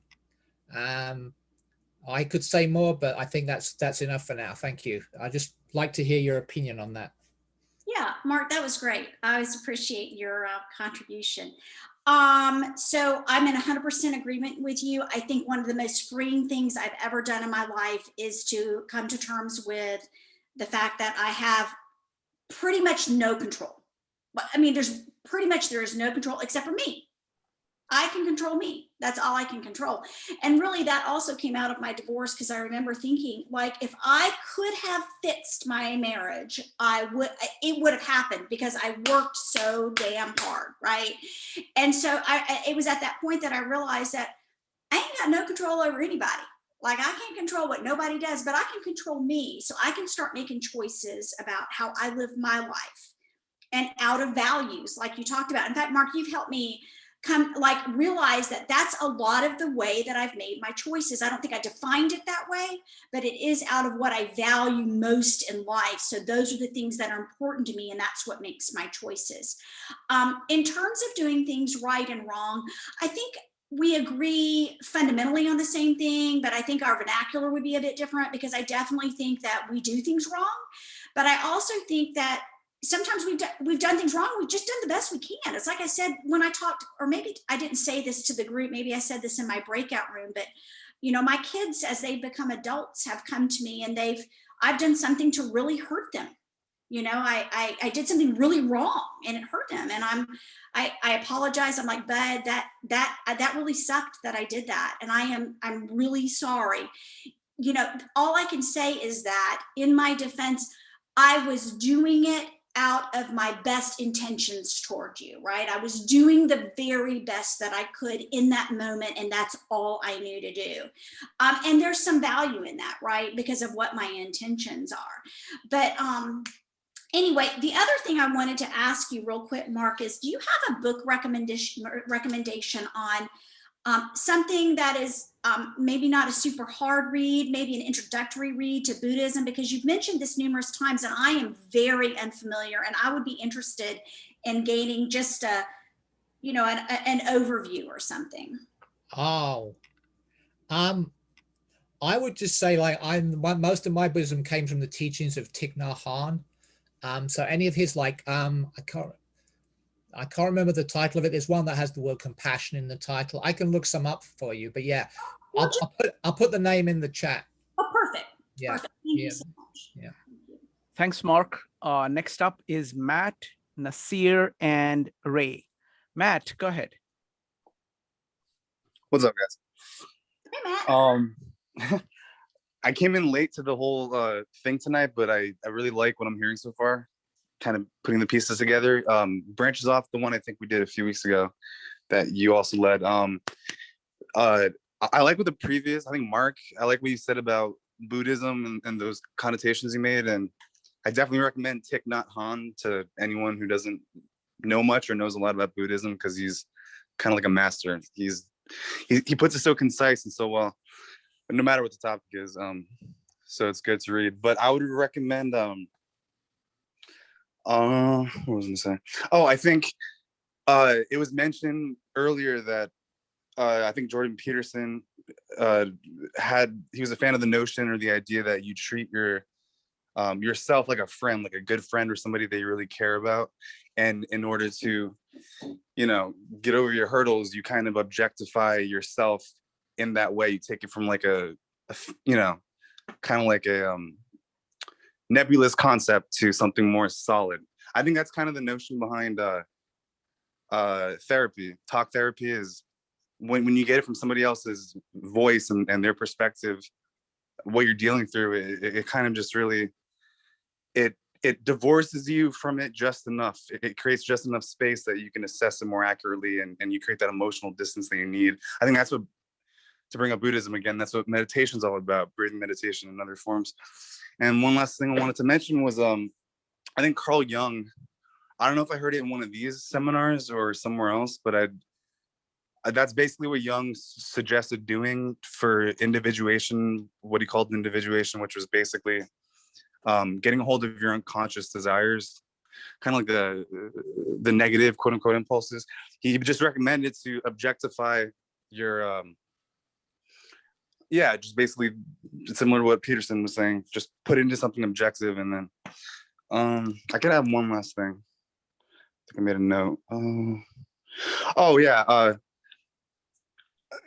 I could say more, but I think that's enough for now. Thank you. I just like to hear your opinion on that. Yeah, Mark, that was great. I always appreciate your contribution. So I'm in 100% agreement with you. I think one of the most freeing things I've ever done in my life is to come to terms with the fact that I have pretty much no control. But I mean, there is no control except for me. I can control me. That's all I can control. And really that also came out of my divorce, because I remember thinking, like, if I could have fixed my marriage, it would have happened, because I worked so damn hard, right? And so it was at that point that I realized that I ain't got no control over anybody. Like, I can't control what nobody does, but I can control me. So I can start making choices about how I live my life, and out of values, like you talked about. In fact, Mark, you've helped me realize that that's a lot of the way that I've made my choices. I don't think I defined it that way, but it is out of what I value most in life. So those are the things that are important to me, and that's what makes my choices. In terms of doing things right and wrong, I think we agree fundamentally on the same thing, but I think our vernacular would be a bit different, because I definitely think that we do things wrong. But I also think that sometimes we've done things wrong. We've just done the best we can. It's like I said when I talked, or maybe I didn't say this to the group, maybe I said this in my breakout room, but my kids, as they've become adults, have come to me and I've done something to really hurt them. I did something really wrong and it hurt them, and I apologize. I'm like, bud, that really sucked that I did that, and I'm really sorry. All I can say is that in my defense, I was doing it out of my best intentions toward you, right? I was doing the very best that I could in that moment, and that's all I knew to do. And there's some value in that, right? Because of what my intentions are. But anyway, the other thing I wanted to ask you real quick, Mark, is do you have a book recommendation on something that is maybe not a super hard read, maybe an introductory read to Buddhism, because you've mentioned this numerous times and I am very unfamiliar, and I would be interested in gaining just an overview or something. Oh, I would just say, like, most of my Buddhism came from the teachings of Thich Nhat Hanh. So any of his, like, I can't remember the title of it. There's one that has the word compassion in the title. I can look some up for you, but yeah, I'll put the name in the chat. Oh, perfect. Yeah. Perfect. Thank you so much. Yeah. Thanks, Mark. Next up is Matt, Nasir, and Ray. Matt, go ahead. What's up, guys? Hey, Matt. I came in late to the whole thing tonight, but I really like what I'm hearing so far. Kind of putting the pieces together. Branches off the one I think we did a few weeks ago that you also led. I like what the previous, I think Mark, I like what you said about Buddhism and those connotations you made. And I definitely recommend Thich Nhat Hanh to anyone who doesn't know much or knows a lot about Buddhism, because he's kind of like a master. He puts it so concise and so well, no matter what the topic is. So it's good to read. But I would recommend what was I gonna say? Oh, I think it was mentioned earlier that I think Jordan Peterson he was a fan of the notion or the idea that you treat yourself like a friend, like a good friend or somebody that you really care about. And in order to, get over your hurdles, you kind of objectify yourself in that way. You take it from like a kind of like a nebulous concept to something more solid. I think that's kind of the notion behind therapy. Talk therapy is when you get it from somebody else's voice and their perspective, what you're dealing through, it kind of just really, it divorces you from it just enough. It creates just enough space that you can assess it more accurately, and you create that emotional distance that you need. I think that's what, to bring up Buddhism again, that's what meditation is all about, breathing meditation and other forms. And one last thing I wanted to mention was, I think Carl Jung, I don't know if I heard it in one of these seminars or somewhere else, but that's basically what Jung suggested doing for individuation, what he called individuation, which was basically getting a hold of your unconscious desires kind of like the negative quote unquote impulses. He just recommended to objectify your yeah, just basically similar to what Peterson was saying, just put into something objective. And then I could have one last thing. I think I made a note. Oh yeah,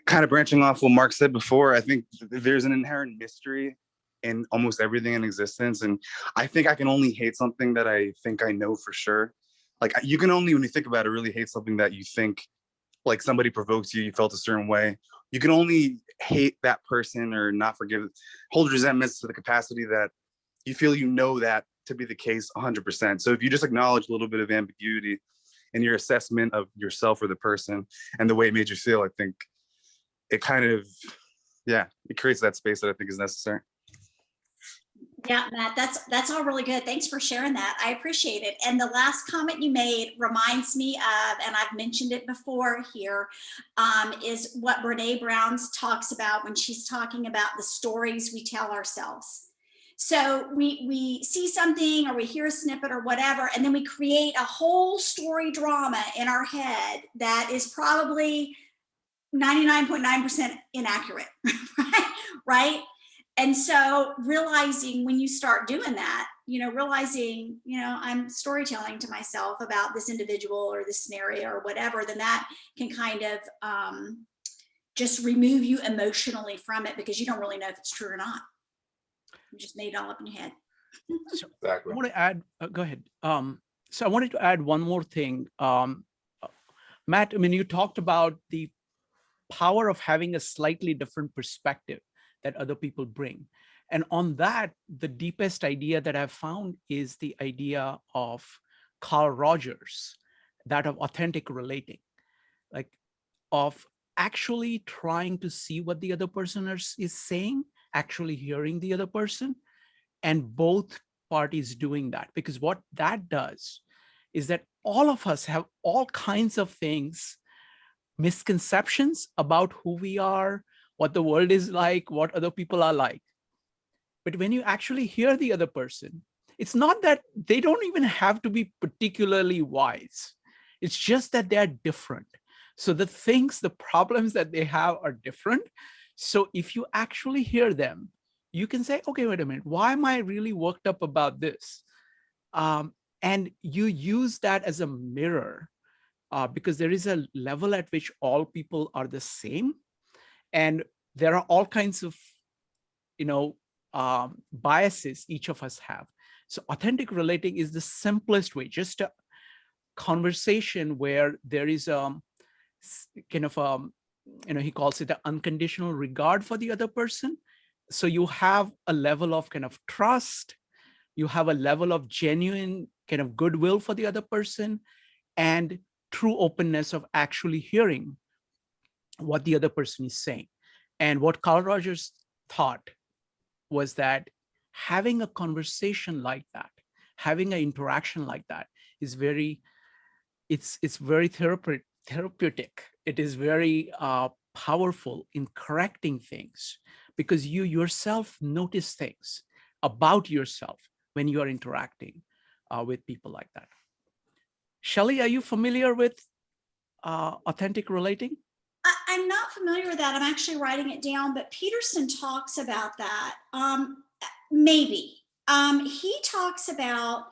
kind of branching off what Mark said before, I think there's an inherent mystery in almost everything in existence. And I think I can only hate something that I think I know for sure. Like you can only, when you think about it, really hate something that you think, like somebody provokes you, you felt a certain way. You can only hate that person or not forgive, hold resentments to the capacity that you feel you know that to be the case 100%. So if you just acknowledge a little bit of ambiguity in your assessment of yourself or the person and the way it made you feel, I think it kind of, yeah, it creates that space that I think is necessary. Yeah, Matt, that's all really good. Thanks for sharing that. I appreciate it. And the last comment you made reminds me of, and I've mentioned it before here, is what Brene Brown talks about when she's talking about the stories we tell ourselves. So we see something or we hear a snippet or whatever, and then we create a whole story drama in our head that is probably 99.9% inaccurate, right? And so realizing when you start doing that, realizing, I'm storytelling to myself about this individual or this scenario or whatever, then that can kind of just remove you emotionally from it because you don't really know if it's true or not. You just made it all up in your head. So exactly. I want to add, go ahead. So I wanted to add one more thing. Matt, I mean, you talked about the power of having a slightly different perspective that other people bring. And on that, the deepest idea that I've found is the idea of Carl Rogers, that of authentic relating, like of actually trying to see what the other person is saying, actually hearing the other person, and both parties doing that. Because what that does is that all of us have all kinds of things, misconceptions about who we are, what the world is like, what other people are like. But when you actually hear the other person, it's not that they don't even have to be particularly wise. It's just that they're different. So the things, the problems that they have are different. So if you actually hear them, you can say, okay, wait a minute, why am I really worked up about this? And you use that as a mirror because there is a level at which all people are the same. And there are all kinds of, biases each of us have. So authentic relating is the simplest way, just a conversation where there is kind of, he calls it an unconditional regard for the other person. So you have a level of kind of trust, you have a level of genuine kind of goodwill for the other person, and true openness of actually hearing what the other person is saying. And what Carl Rogers thought was that having a conversation like that, having an interaction like that is very, it's very therapeutic. It is very powerful in correcting things because you yourself notice things about yourself when you are interacting with people like that. Shelley, are you familiar with authentic relating? I'm not familiar with that. I'm actually writing it down, but Peterson talks about that. Maybe. He talks about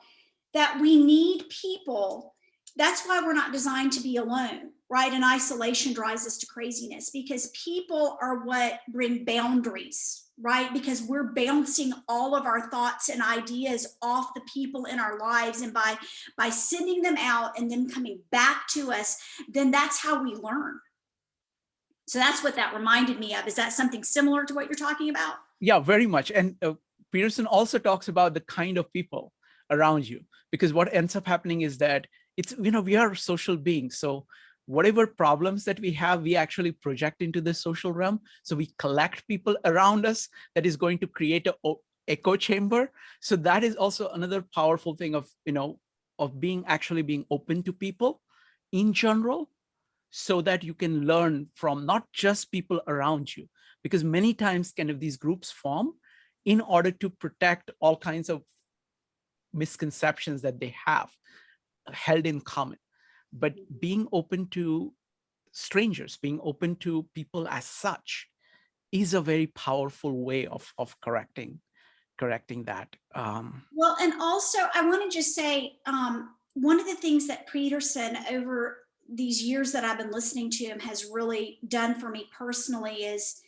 that we need people. That's why we're not designed to be alone, right? And isolation drives us to craziness because people are what bring boundaries, right? Because we're bouncing all of our thoughts and ideas off the people in our lives. And by sending them out and them coming back to us, then that's how we learn. So that's what that reminded me of. Is that something similar to what you're talking about? Yeah, very much. And Peterson also talks about the kind of people around you, because what ends up happening is that it's, we are social beings. So whatever problems that we have, we actually project into the social realm. So we collect people around us that is going to create an echo chamber. So that is also another powerful thing of, of being open to people in general, so that you can learn from not just people around you, because many times kind of these groups form in order to protect all kinds of misconceptions that they have held in common. But being open to strangers, being open to people as such, is a very powerful way of correcting that. Well, and also I want to just say, one of the things that Peterson over these years that I've been listening to him has really done for me personally is,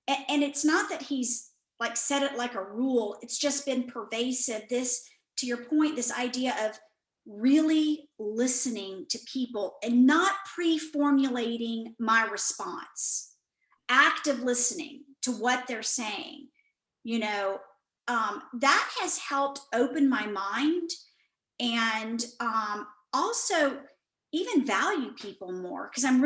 and it's not that he's like said it like a rule, it's just been pervasive. This, to your point, this idea of really listening to people and not pre-formulating my response, active listening to what they're saying, you know, that has helped open my mind and also even value people more, because I'm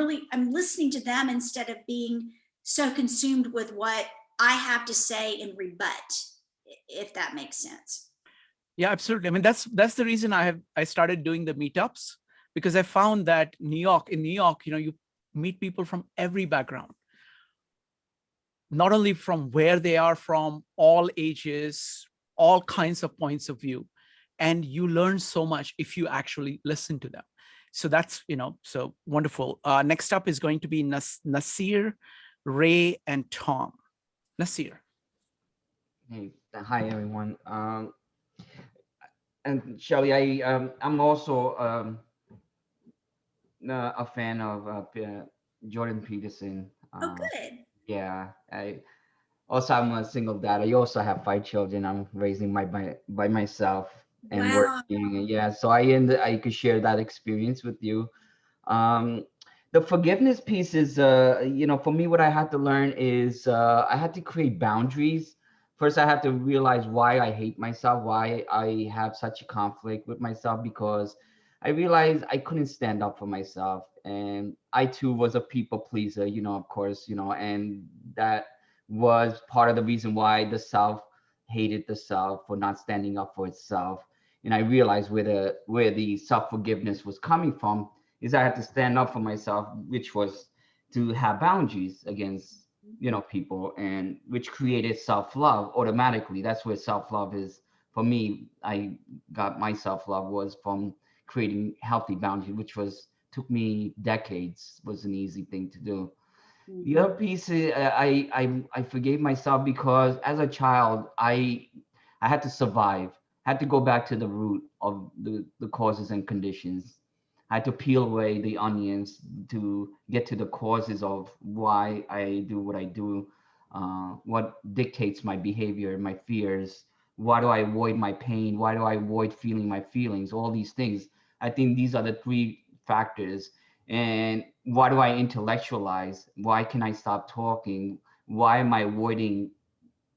listening to them instead of being so consumed with what I have to say and rebut, if that makes sense. Yeah, absolutely. I mean, that's the reason I started doing the meetups, because I found that in New York, you know, you meet people from every background, not only from where they are from, all ages, all kinds of points of view, and you learn so much if you actually listen to them. So that's, you know, so wonderful. Next up is going to be Nasir, Ray, and Tom. Nasir. Hey, hi everyone. And Shelley, I'm also a fan of Jordan Peterson. Oh, good. Yeah, I'm a single dad. I also have 5 children. I'm raising by myself and Wow. working. Yeah, so I could share that experience with you. The forgiveness piece is, you know, for me, what I had to learn is I had to create boundaries. First, I had to realize why I hate myself, why I have such a conflict with myself, because I realized I couldn't stand up for myself. And I too was a people pleaser, you know, of course, you know, and that was part of the reason why the self hated the self for not standing up for itself. And I realized where the self-forgiveness was coming from is I had to stand up for myself, which was to have boundaries against, you know, people, and which created self-love automatically. That's where self-love is for me. I got my self-love was from creating healthy boundaries, which took me decades, was an easy thing to do. The other piece is I forgave myself because as a child, I had to survive, had to go back to the root of the causes and conditions. I had to peel away the onions to get to the causes of why I do what I do, what dictates my behavior, my fears. Why do I avoid my pain? Why do I avoid feeling my feelings? All these things. I think these are the 3 factors. And why do I intellectualize? Why can I stop talking? Why am I avoiding,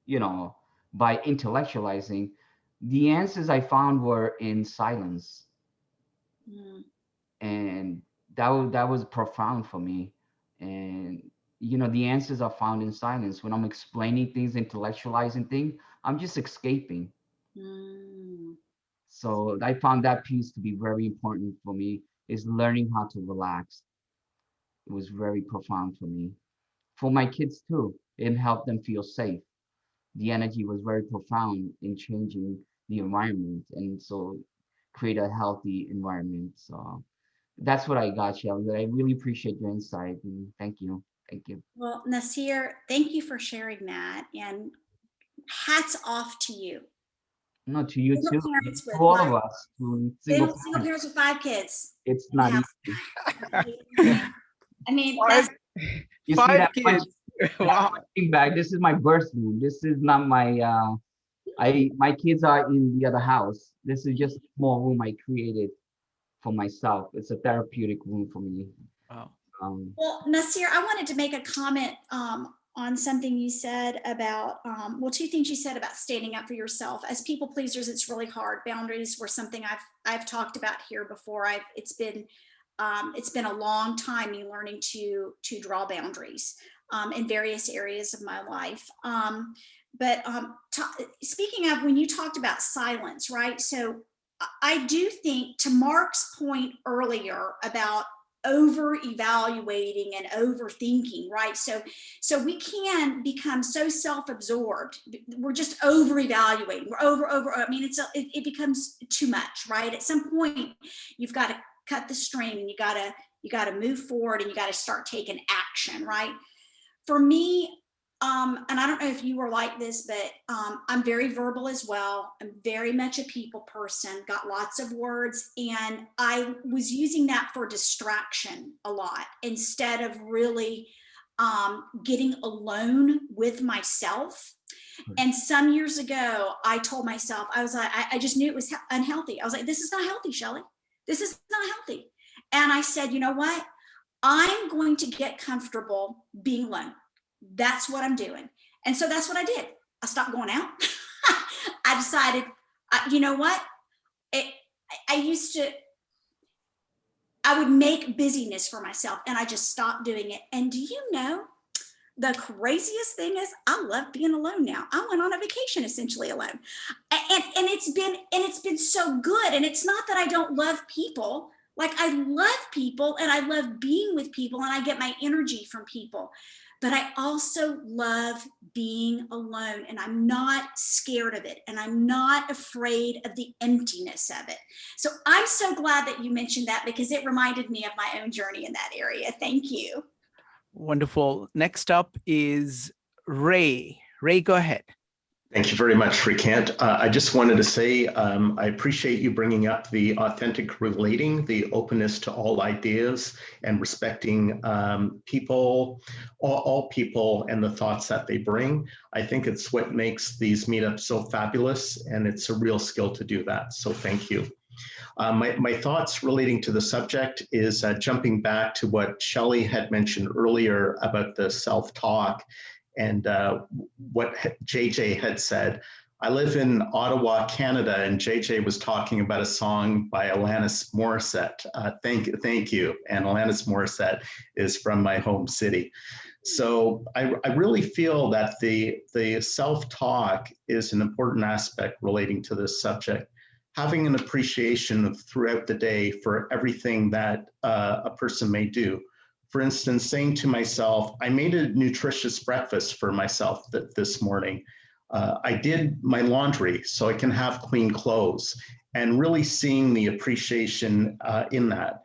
you know, by intellectualizing? The answers I found were in silence. And that was profound for me. And you know, the answers are found in silence. When I'm explaining things, intellectualizing things, I'm just escaping. So I found that piece to be very important for me, is learning how to relax. It was very profound for me. For my kids too, it helped them feel safe. The energy was very profound in changing the environment, and so create a healthy environment. So that's what I got, Shelley. I really appreciate your insight, and thank you. Thank you. Well, Nasir, thank you for sharing that, and hats off to you. No, to you Single too. parents To with all five- of us, to Single parents with 5 kids. It's not Yeah. easy. I mean, Five- that's You see 5 that kids. Wow. punching bag? This is my birth room. This is not my. My kids are in the other house. This is just a small room I created for myself. It's a therapeutic room for me. Wow. well, Nasir, I wanted to make a comment on something you said about, well, 2 things you said about standing up for yourself. As people pleasers, it's really hard. Boundaries were something I've talked about here before. It's been a long time me learning to draw boundaries in various areas of my life. But speaking of, when you talked about silence, right? So I do think, to Mark's point earlier about over evaluating and overthinking, right? So we can become so self-absorbed. We're just over evaluating. We're over. I mean, it becomes too much, right? At some point, you've got to cut the string, and you got to move forward, and you got to start taking action, right? For me, and I don't know if you were like this, but I'm very verbal as well. I'm very much a people person, got lots of words, and I was using that for distraction a lot instead of really getting alone with myself. And some years ago, I told myself, I was like, I just knew it was unhealthy. I was like, this is not healthy, Shelley. This is not healthy. And I said, you know what? I'm going to get comfortable being alone. That's what I'm doing. And so that's what I did. I stopped going out. I decided, you know what? I would make busyness for myself, and I just stopped doing it. And do you know, the craziest thing is I love being alone now. I went on a vacation essentially alone. And it's been so good. And it's not that I don't love people. Like, I love people, and I love being with people, and I get my energy from people. But I also love being alone, and I'm not scared of it, and I'm not afraid of the emptiness of it. So I'm so glad that you mentioned that, because it reminded me of my own journey in that area. Thank you. Wonderful. Next up is Ray. Ray, go ahead. Thank you very much, Shrikant. I just wanted to say I appreciate you bringing up the authentic relating, the openness to all ideas, and respecting people, all people, and the thoughts that they bring. I think it's what makes these meetups so fabulous, and it's a real skill to do that. So thank you. My thoughts relating to the subject is jumping back to what Shelley had mentioned earlier about the self-talk. And what JJ had said. I live in Ottawa, Canada, and JJ was talking about a song by Alanis Morissette. Thank you. And Alanis Morissette is from my home city. So I really feel that the self-talk is an important aspect relating to this subject. Having an appreciation of throughout the day for everything that a person may do. For instance, saying to myself, I made a nutritious breakfast for myself this morning. I did my laundry so I can have clean clothes, and really seeing the appreciation in that.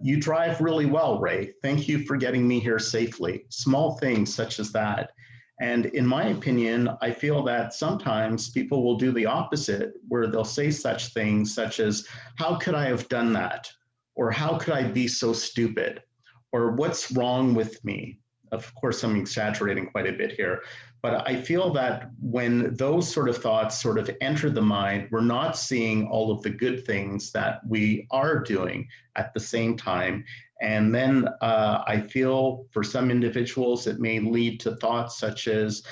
You drive really well, Ray. Thank you for getting me here safely. Small things such as that. And in my opinion, I feel that sometimes people will do the opposite, where they'll say such things such as, how could I have done that? Or how could I be so stupid? Or what's wrong with me? Of course, I'm exaggerating quite a bit here, but I feel that when those sort of thoughts sort of enter the mind, we're not seeing all of the good things that we are doing at the same time. And then I feel for some individuals, it may lead to thoughts such as,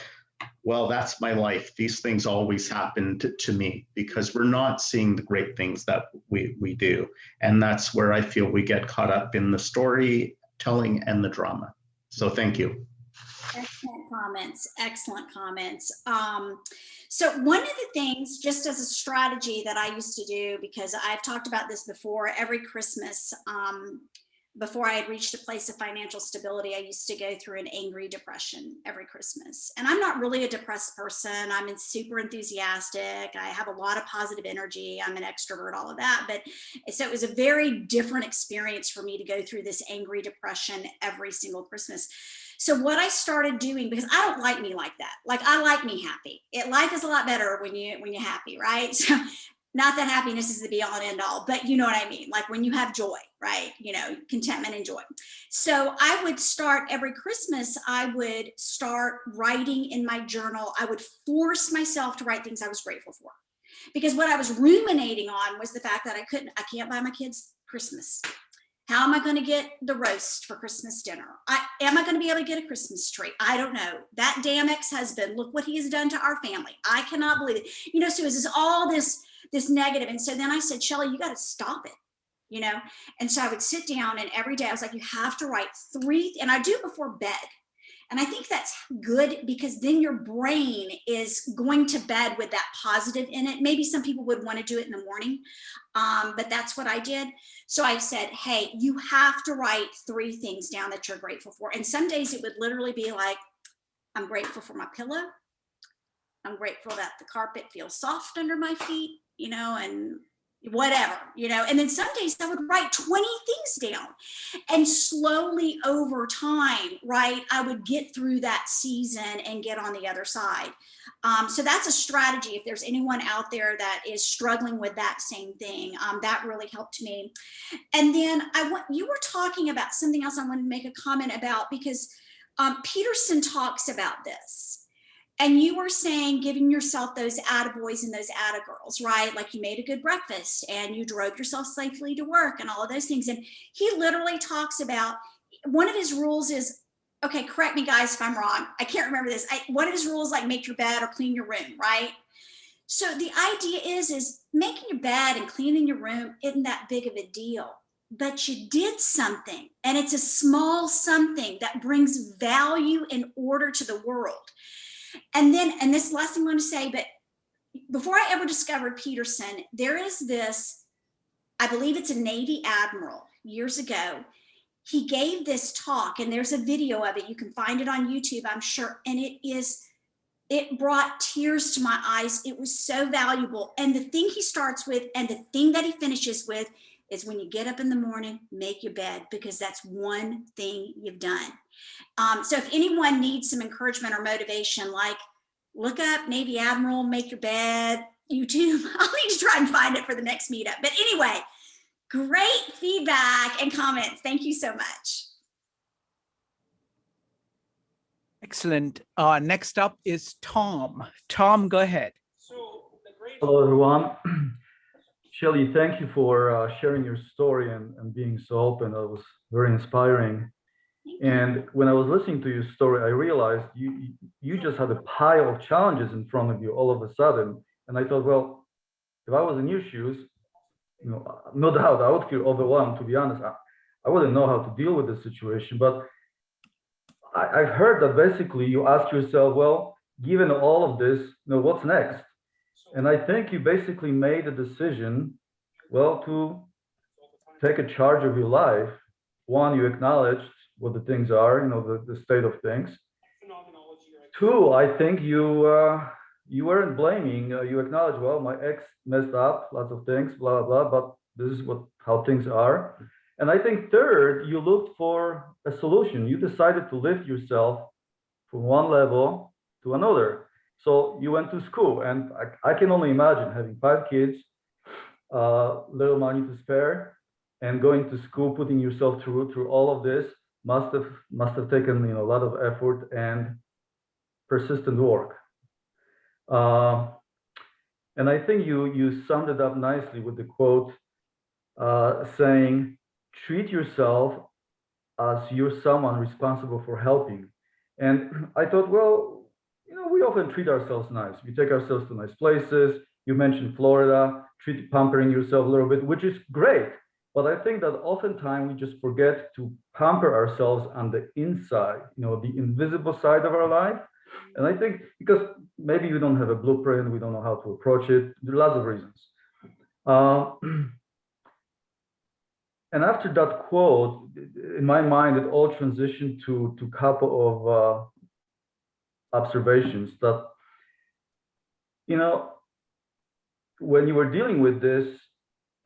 well, that's my life. These things always happen to me, because we're not seeing the great things that we do. And that's where I feel we get caught up in the storytelling and the drama. So thank you. Excellent comments. Excellent comments. So one of the things, just as a strategy that I used to do, because I've talked about this before, every Christmas, before I had reached a place of financial stability, I used to go through an angry depression every Christmas. And I'm not really a depressed person. I'm super enthusiastic. I have a lot of positive energy. I'm an extrovert, all of that. But so it was a very different experience for me to go through this angry depression every single Christmas. So what I started doing, because I don't like me like that. Like, I like me happy. Life is a lot better when you're happy, right? So not that happiness is the be all and end all, but you know what I mean? Like when you have joy, right? You know, contentment and joy. So I would start every Christmas, I would start writing in my journal. I would force myself to write things I was grateful for. Because what I was ruminating on was the fact that I can't buy my kids Christmas. How am I going to get the roast for Christmas dinner? Am I going to be able to get a Christmas tree? I don't know. That damn ex-husband, look what he has done to our family. I cannot believe it. You know, so it was all this negative. And so then I said, Shelley, you got to stop it, you know? And so I would sit down, and every day I was like, you have to write 3, and I do it before bed. And I think that's good because then your brain is going to bed with that positive in it. Maybe some people would want to do it in the morning, but that's what I did. So I said, hey, you have to write 3 things down that you're grateful for. And some days it would literally be like, I'm grateful for my pillow. I'm grateful that the carpet feels soft under my feet, you know, and whatever, you know. And then some days I would write 20 things down, and slowly over time, right, I would get through that season and get on the other side. So that's a strategy. If there's anyone out there that is struggling with that same thing, that really helped me. And then you were talking about something else I wanted to make a comment about, because Peterson talks about this. And you were saying giving yourself those attaboys and those attagirls, right? Like you made a good breakfast and you drove yourself safely to work and all of those things. And he literally talks about, one of his rules is, okay, correct me guys if I'm wrong, I can't remember this. One of his rules, like make your bed or clean your room, right? So the idea is making your bed and cleaning your room isn't that big of a deal, but you did something, and it's a small something that brings value and order to the world. And then, and this is the last thing I want to say, but before I ever discovered Peterson, there is this, I believe it's a Navy admiral years ago. He gave this talk, and there's a video of it. You can find it on YouTube, I'm sure. And it brought tears to my eyes. It was so valuable. And the thing he starts with and the thing that he finishes with is, when you get up in the morning, make your bed, because that's one thing you've done. So if anyone needs some encouragement or motivation, like look up Navy Admiral, make your bed, YouTube. I'll need to try and find it for the next meetup. But anyway, great feedback and comments. Thank you so much. Excellent. Next up is Tom. Tom, go ahead. Hello, everyone. Shelley, thank you for sharing your story and being so open. That was very inspiring. And when I was listening to your story, I realized you just had a pile of challenges in front of you all of a sudden. And I thought, well, if I was in your shoes, you know, no doubt I would feel overwhelmed, to be honest. I wouldn't know how to deal with the situation. But I've heard that basically you ask yourself, well, given all of this, you know, what's next? And I think you basically made a decision, well, to take a charge of your life. One, you acknowledged what the things are, you know, the state of things. Two, I think you weren't blaming. You acknowledged, well, my ex messed up, lots of things, blah, blah, blah, but this is how things are. And I think third, you looked for a solution. You decided to lift yourself from one level to another. So you went to school, and I can only imagine having 5 kids, little money to spare, and going to school, putting yourself through all of this must have taken, you know, a lot of effort and persistent work. And I think you summed it up nicely with the quote saying, "Treat yourself as you're someone responsible for helping." And I thought, well, you know, we often treat ourselves nice. We take ourselves to nice places. You mentioned Florida, pampering yourself a little bit, which is great. But I think that oftentimes we just forget to pamper ourselves on the inside, you know, the invisible side of our life. And I think because maybe we don't have a blueprint, we don't know how to approach it. There are lots of reasons. And after that quote, in my mind, it all transitioned to a couple of observations that, you know, when you were dealing with this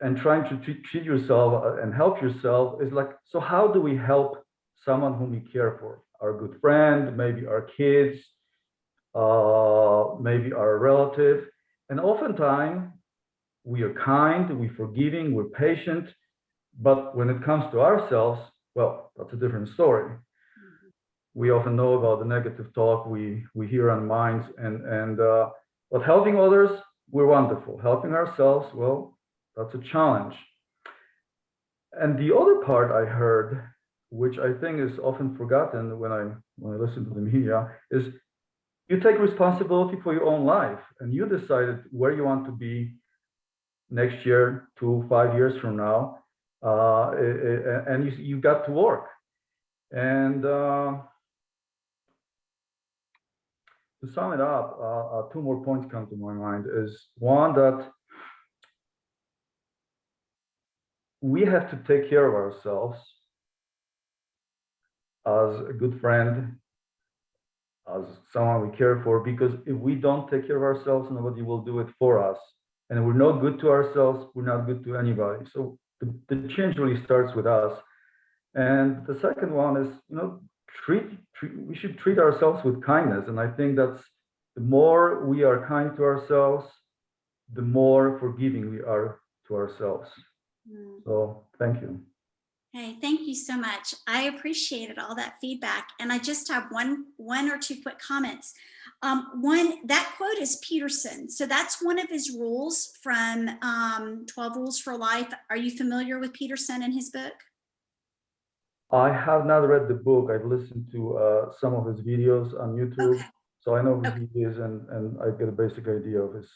and trying to treat yourself and help yourself, is like, so how do we help someone whom we care for? Our good friend, maybe our kids, maybe our relative. And oftentimes we are kind, we're forgiving, we're patient, but when it comes to ourselves, well, that's a different story. We often know about the negative talk we hear on minds, but helping others, we're wonderful. Helping ourselves, well, that's a challenge. And the other part I heard, which I think is often forgotten when I listen to the media, is you take responsibility for your own life, and you decided where you want to be next year, 2, 5 years from now, and you got to work. And to sum it up, two more points come to my mind. Is one, that we have to take care of ourselves as a good friend, as someone we care for, because if we don't take care of ourselves, nobody will do it for us. And if we're not good to ourselves, we're not good to anybody. So the change really starts with us. And the second one is, we should treat ourselves with kindness. And I think that's the more we are kind to ourselves, the more forgiving we are to ourselves. So thank you. Hey, thank you so much. I appreciated all that feedback. And I just have one or two quick comments. That quote is Peterson. So that's one of his rules from 12 Rules for Life. Are you familiar with Peterson and his book? I have not read the book. I've listened to some of his videos on YouTube. Okay. So I know who he is, and I get a basic idea of his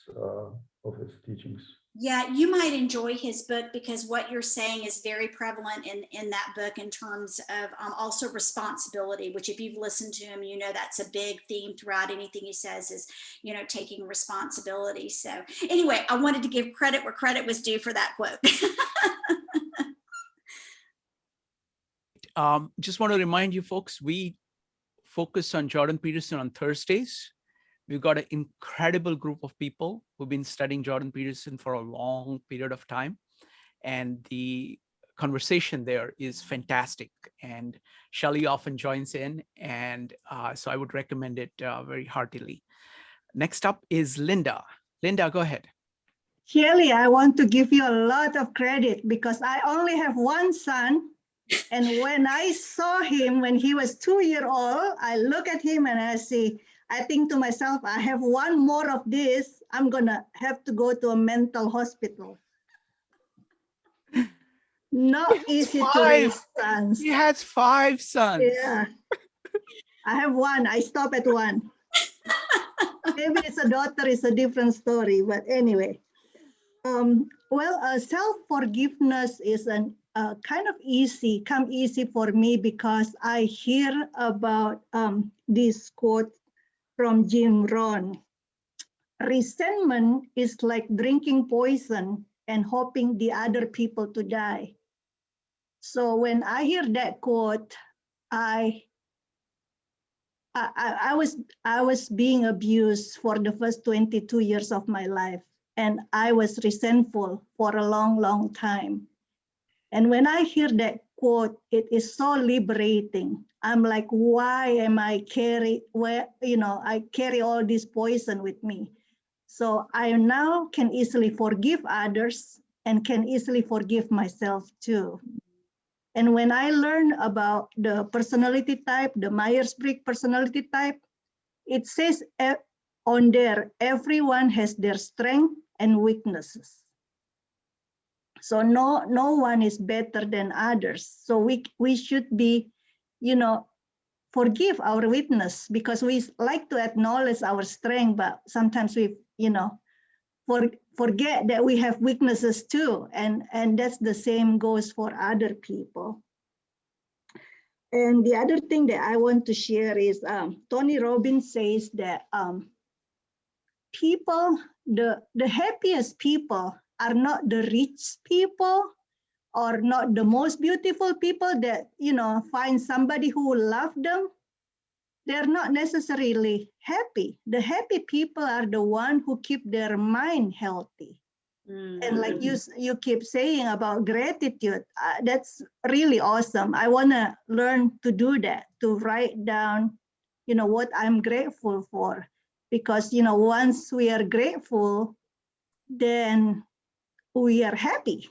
teachings. Yeah, you might enjoy his book because what you're saying is very prevalent in that book in terms of also responsibility, which if you've listened to him, that's a big theme throughout anything he says is, taking responsibility. So anyway, I wanted to give credit where credit was due for that quote. Just want to remind you folks, we focus on Jordan Peterson on Thursdays. We've got an incredible group of people who've been studying Jordan Peterson for a long period of time. And the conversation there is fantastic. And Shelley often joins in. And so I would recommend it very heartily. Next up is Linda. Linda, go ahead. Shelley, I want to give you a lot of credit because I only have one son. And when I saw him when he was 2 years old, I look at him and I think to myself, I have one more of this. I'm going to have to go to a mental hospital. Not easy to raise sons. He has 5 sons. Yeah. I have one. I stop at one. Maybe it's a daughter, it's a different story. But anyway, self-forgiveness is kind of easy for me because I hear about this quote from Jim Rohn. Resentment is like drinking poison and hoping the other people to die. So when I hear that quote, I was being abused for the first 22 years of my life, and I was resentful for a long, long time. And when I hear that quote, it is so liberating. I'm like, why am I carry all this poison with me? So I now can easily forgive others and can easily forgive myself too. And when I learned about the personality type, the Myers-Briggs personality type, it says on there, everyone has their strengths and weaknesses. So no one is better than others. So we should be, forgive our weakness because we like to acknowledge our strength, but sometimes we, forget that we have weaknesses too. And that's the same goes for other people. And the other thing that I want to share is Tony Robbins says that people, the happiest people are not the rich people or not the most beautiful people that, find somebody who will love them. They're not necessarily happy. The happy people are the one who keep their mind healthy. And like you keep saying about gratitude, that's really awesome. I want to learn to do that, to write down, what I'm grateful for. Because, once we are grateful, then we are happy.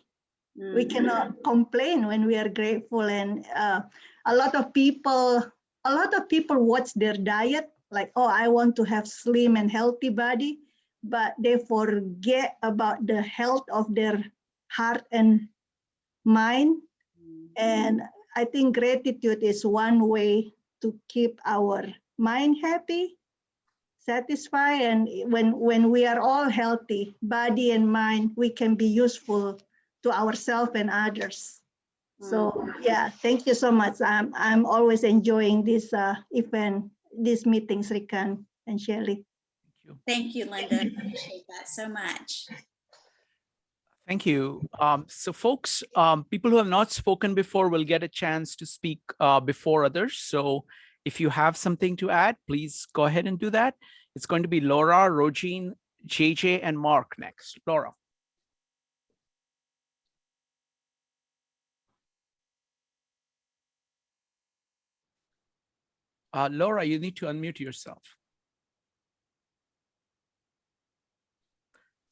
We cannot complain when we are grateful. And a lot of people watch their diet, like, oh, I want to have slim and healthy body, but they forget about the health of their heart and mind. And I think gratitude is one way to keep our mind happy, satisfied. And when we are all healthy, body and mind, we can be useful to ourselves and others. So yeah, thank you so much. I'm always enjoying this event, these meetings, Rikan. and Shelley. Thank you, Linda. Appreciate that so much. Thank you. So folks, people who have not spoken before will get a chance to speak before others. So if you have something to add, please go ahead and do that. It's going to be Laura, Rogine, JJ, and Mark next. Laura. Laura, you need to unmute yourself.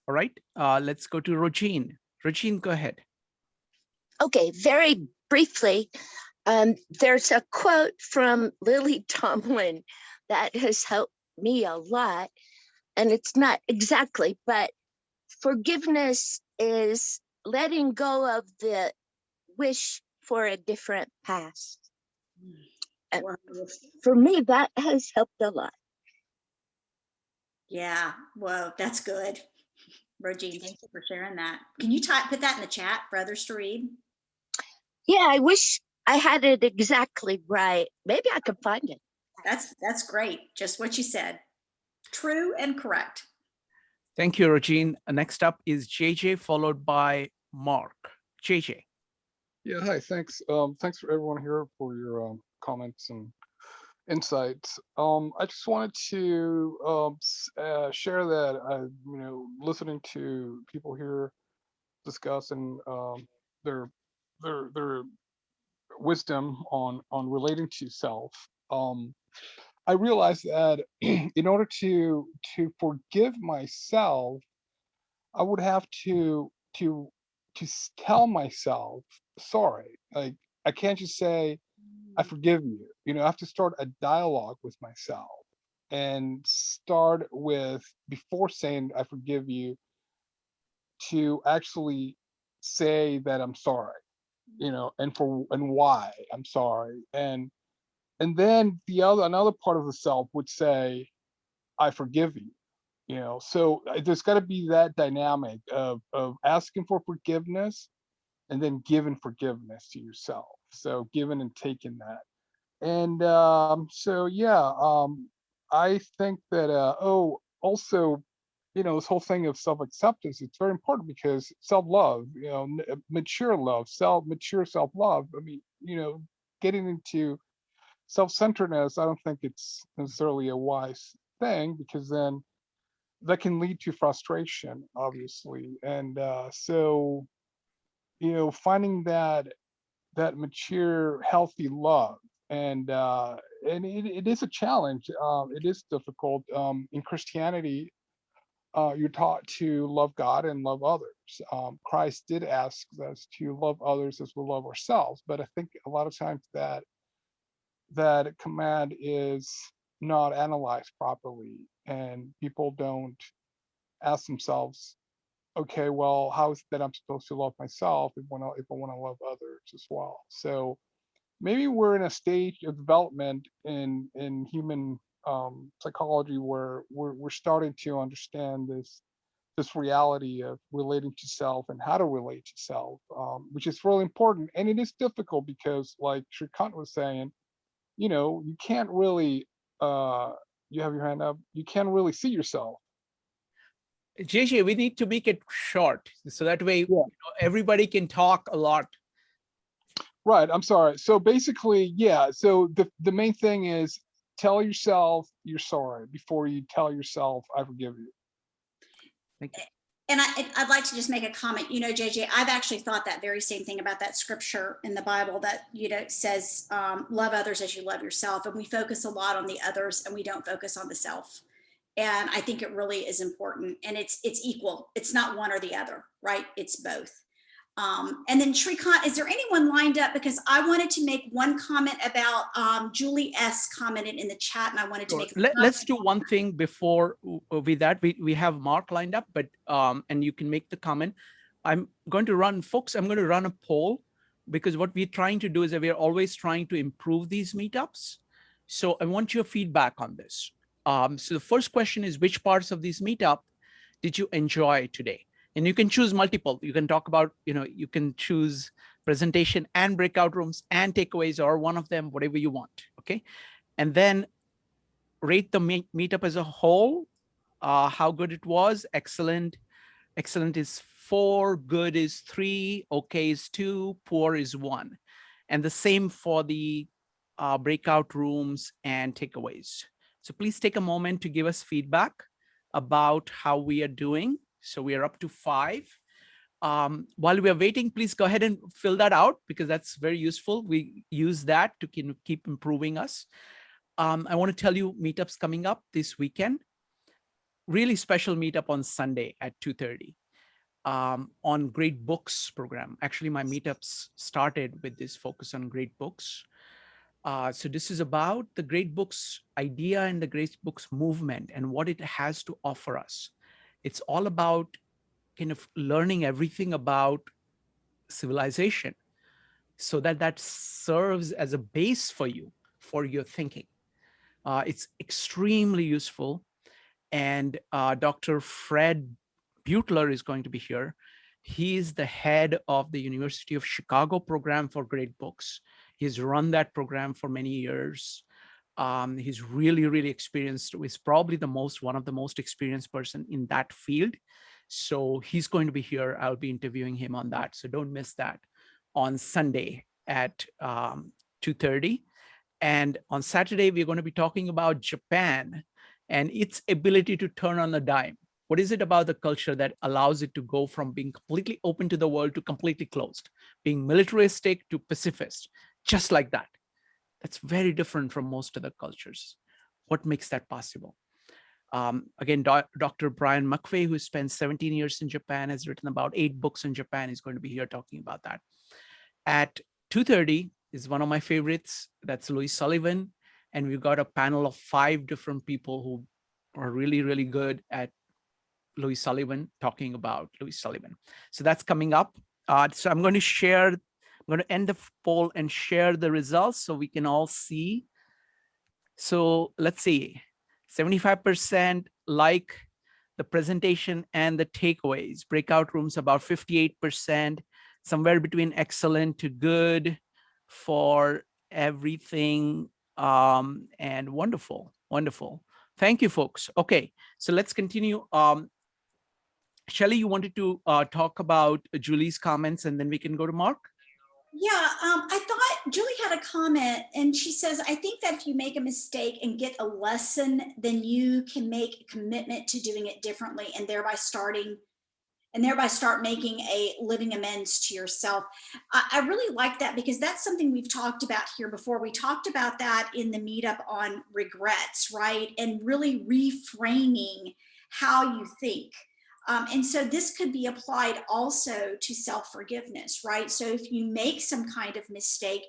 All right, let's go to Rogine. Rogine, go ahead. Okay, very briefly, there's a quote from Lily Tomlin that has helped me a lot, and it's not exactly, but forgiveness is letting go of the wish for a different past. And for me, that has helped a lot. Yeah, well, that's good. Rogine, thank you for sharing that. Can you put that in the chat for others to read? Yeah, I wish I had it exactly right. Maybe I could find it. That's great. Just what you said. True and correct. Thank you, Rogine. Next up is JJ, followed by Mark. JJ. Yeah, hi, thanks. Thanks for everyone here for your comments and insights. I just wanted to share that listening to people here discussing their wisdom on relating to self. I realized that in order to forgive myself, I would have to tell myself sorry. Like, I can't just say I forgive you. I have to start a dialogue with myself and start with, before saying I forgive you, to actually say that I'm sorry, and why I'm sorry. And then another part of the self would say, I forgive you. So there's got to be that dynamic of asking for forgiveness and then giving forgiveness to yourself. So giving and taking that. And so yeah, I think that also, this whole thing of self-acceptance, it's very important, because self-love, mature love, mature self-love, I mean, getting into self-centeredness, I don't think it's necessarily a wise thing, because then that can lead to frustration, obviously. And so, finding that mature, healthy love, and it is a challenge. It is difficult. In Christianity, you're taught to love God and love others. Christ did ask us to love others as we love ourselves, but I think a lot of times that command is not analyzed properly, and people don't ask themselves, okay, well, how is it that I'm supposed to love myself if I want to love others as well? So maybe we're in a stage of development in human psychology where we're starting to understand this reality of relating to self and how to relate to self, which is really important. And it is difficult because, like Shrikant was saying, you can't really, you have your hand up, you can't really see yourself. JJ, we need to make it short, so that way everybody can talk a lot. Right, I'm sorry. So basically, yeah, so the main thing is tell yourself you're sorry before you tell yourself I forgive you. Thank you. And I'd like to just make a comment. JJ, I've actually thought that very same thing about that scripture in the Bible that, says, love others as you love yourself. And we focus a lot on the others and we don't focus on the self. And I think it really is important, and it's equal. It's not one or the other, right? It's both. And then Shrikant, is there anyone lined up? Because I wanted to make one comment about Julie S. commented in the chat, and I wanted to make let's do one thing before with that. We have Mark lined up, but and you can make the comment. I'm going to run a poll, because what we're trying to do is that we're always trying to improve these meetups. So I want your feedback on this. So the first question is, which parts of this meetup did you enjoy today? And you can choose multiple. You can talk about, you can choose presentation and breakout rooms and takeaways, or one of them, whatever you want, okay? And then rate the meetup as a whole, how good it was. Excellent. Excellent is 4, good is 3, okay is 2, poor is 1. And the same for the breakout rooms and takeaways. So please take a moment to give us feedback about how we are doing. So we are up to 5. While we are waiting, please go ahead and fill that out because that's very useful. We use that to keep improving us. I want to tell you meetups coming up this weekend. Really special meetup on Sunday at 2:30 on great books program. Actually, my meetups started with this focus on great books. So this is about the great books idea and the great books movement and what it has to offer us. It's all about kind of learning everything about civilization so that that serves as a base for you, for your thinking. It's extremely useful. And Dr. Fred Butler is going to be here. He's the head of the University of Chicago program for great books. He's run that program for many years. He's really, really experienced. He's probably one of the most experienced person in that field. So he's going to be here. I'll be interviewing him on that. So don't miss that on Sunday at 2:30. And on Saturday, we're going to be talking about Japan and its ability to turn on a dime. What is it about the culture that allows it to go from being completely open to the world to completely closed, being militaristic to pacifist, just like that? That's very different from most other cultures. What makes that possible? Again, Dr. Brian McVeigh, who spent 17 years in Japan, has written about 8 books in Japan. He's going to be here talking about that. At 2:30 is one of my favorites. That's Louis Sullivan. And we've got a panel of 5 different people who are really, really good at Louis Sullivan, talking about Louis Sullivan. So that's coming up. So I'm going to end the poll and share the results so we can all see. So let's see, 75% like the presentation and the takeaways. Breakout rooms about 58%, somewhere between excellent to good for everything. And wonderful, wonderful. Thank you, folks. Okay, so let's continue. Shelley, you wanted to talk about Julie's comments and then we can go to Mark? Yeah, I thought Julie had a comment and she says, I think that if you make a mistake and get a lesson, then you can make a commitment to doing it differently and thereby start making a living amends to yourself. I really like that because that's something we've talked about here before. We talked about that in the meetup on regrets, right? And really reframing how you think. And so this could be applied also to self-forgiveness, right? So if you make some kind of mistake,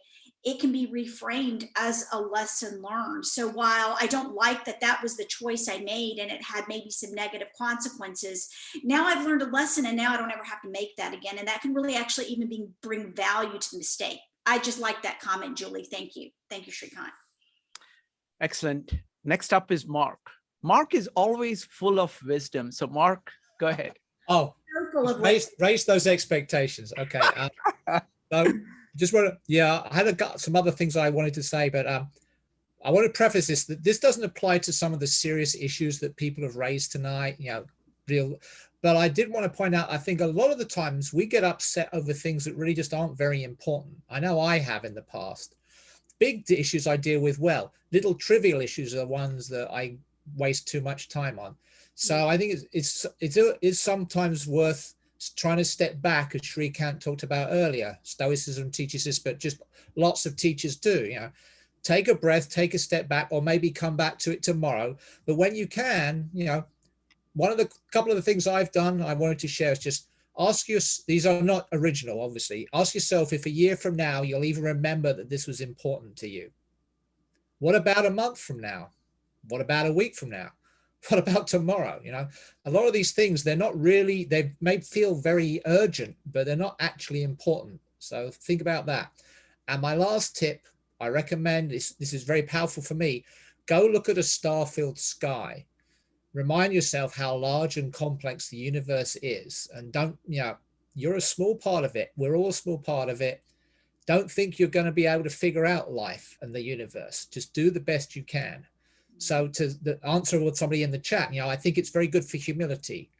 it can be reframed as a lesson learned. So while I don't like that that was the choice I made and it had maybe some negative consequences, now I've learned a lesson and now I don't ever have to make that again. And that can really actually even bring value to the mistake. I just like that comment, Julie. Thank you. Thank you, Shrikant. Excellent. Next up is Mark. Mark is always full of wisdom. So Mark, go ahead. Oh, raise those expectations. Okay. So just want to, I had some other things I wanted to say, but I want to preface this, that this doesn't apply to some of the serious issues that people have raised tonight, but I did want to point out, I think a lot of the times we get upset over things that really just aren't very important. I know I have in the past. Big issues I deal with well. Little trivial issues are ones that I waste too much time on. So I think it's sometimes worth trying to step back, as Shrikant talked about earlier. Stoicism teaches this, but just lots of teachers do. Take a breath, take a step back, or maybe come back to it tomorrow. But when you can, couple of the things I've done, I wanted to share is just ask these are not original, obviously. Ask yourself if a year from now you'll even remember that this was important to you. What about a month from now? What about a week from now? What about tomorrow? A lot of these things, they may feel very urgent, but they're not actually important. So think about that. And my last tip, I recommend, this is very powerful for me. Go look at a star-filled sky. Remind yourself how large and complex the universe is. And you're a small part of it. We're all a small part of it. Don't think you're going to be able to figure out life and the universe. Just do the best you can. So to the answer with somebody in the chat, you know, I think it's very good for humility.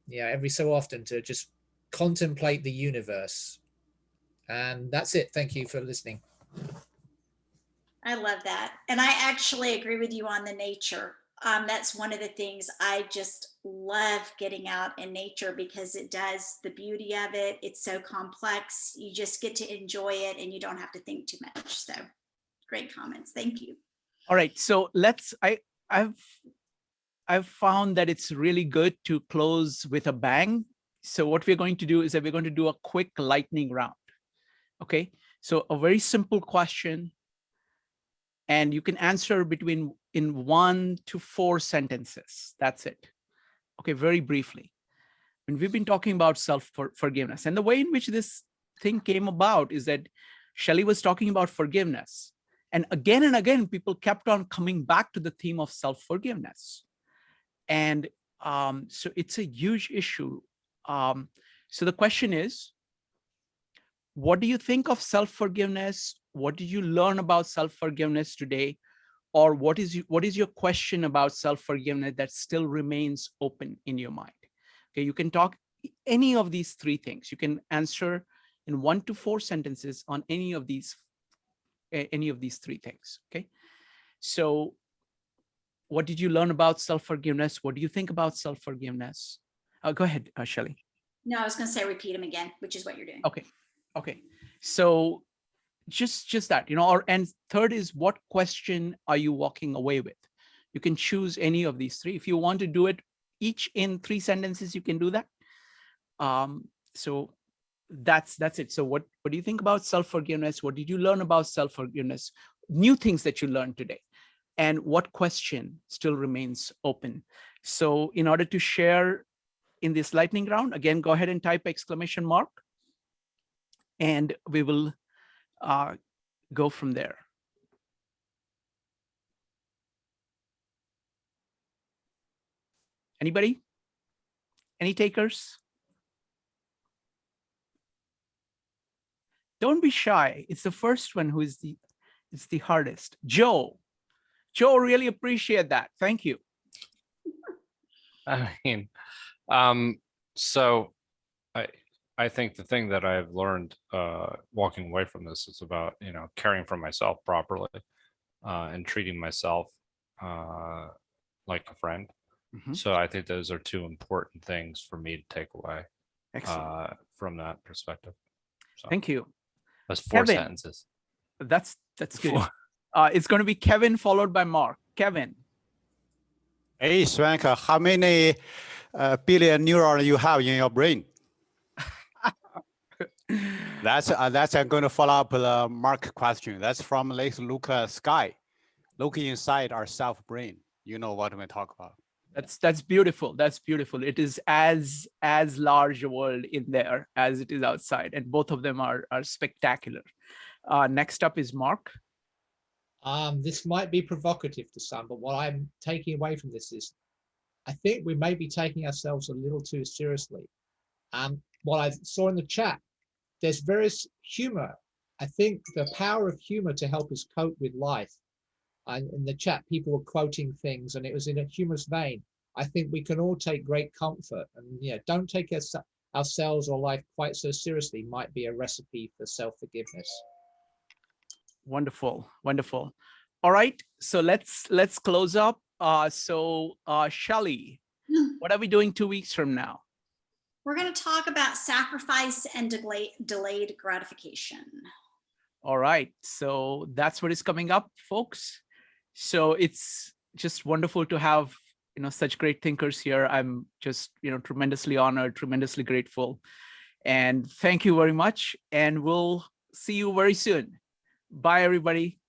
Yeah, every so often to just contemplate the universe. And that's it. Thank you for listening. I love that. And I actually agree with you on the nature. That's one of the things I just love getting out in nature because it does the beauty of it. It's so complex. You just get to enjoy it and you don't have to think too much. So great comments. Thank you. All right. So I've found that it's really good to close with a bang. So what we're going to do is that we're going to do a quick lightning round. Okay. So a very simple question. And you can answer in 1 to 4 sentences. That's it. Okay, very briefly. And we've been talking about self-forgiveness. And the way in which this thing came about is that Shelley was talking about forgiveness. And again, people kept on coming back to the theme of self-forgiveness. And so it's a huge issue. So the question is, what do you think of self-forgiveness? What did you learn about self-forgiveness today? Or what is your question about self-forgiveness that still remains open in your mind? Okay, you can talk any of these 3 things. You can answer in 1 to 4 sentences on any of these 3 things. Okay, so what did you learn about self-forgiveness? What do you think about self-forgiveness? Go ahead, Shelley. No, I was going to say repeat them again, which is what you're doing. Okay. So just that, you know, and third is, what question are you walking away with? You can choose any of these 3. If you want to do it each in 3 sentences, you can do that. So that's it. So what do you think about self-forgiveness? What did you learn about self-forgiveness? New things that you learned today. And what question still remains open? So in order to share in this lightning round, again, go ahead and type ! And we will go from there. Anybody? Any takers? Don't be shy. It's the first one who is it's the hardest. Joe, really appreciate that. Thank you. I mean, so I think the thing that I've learned walking away from this is about, you know, caring for myself properly and treating myself like a friend. Mm-hmm. So I think those are 2 important things for me to take away from that perspective. So thank you. That's 4 Kevin, sentences. That's good. It's going to be Kevin followed by Mark. Kevin. Hey, Swank, how many billion neurons you have in your brain? That's I'm going to follow up the Mark question. That's from Let's Look Sky. Look inside our self brain. You know what we talk about. That's beautiful. That's beautiful. It is as large a world in there as it is outside, and both of them are spectacular. Next up is Mark. This might be provocative to some, but what I'm taking away from this is, I think we may be taking ourselves a little too seriously. What I saw in the chat, there's various humor. I think the power of humor to help us cope with life. And in the chat, people were quoting things, and it was in a humorous vein. I think we can all take great comfort, and yeah, don't take ourselves or life quite so seriously. Might be a recipe for self-forgiveness. Wonderful, wonderful. All right, so let's close up. Shelley, what are we doing 2 weeks from now? We're going to talk about sacrifice and delayed gratification. All right, so that's what is coming up, folks. So it's just wonderful to have, you know, such great thinkers here. I'm just, you know, tremendously honored, tremendously grateful. And thank you very much. And we'll see you very soon. Bye, everybody.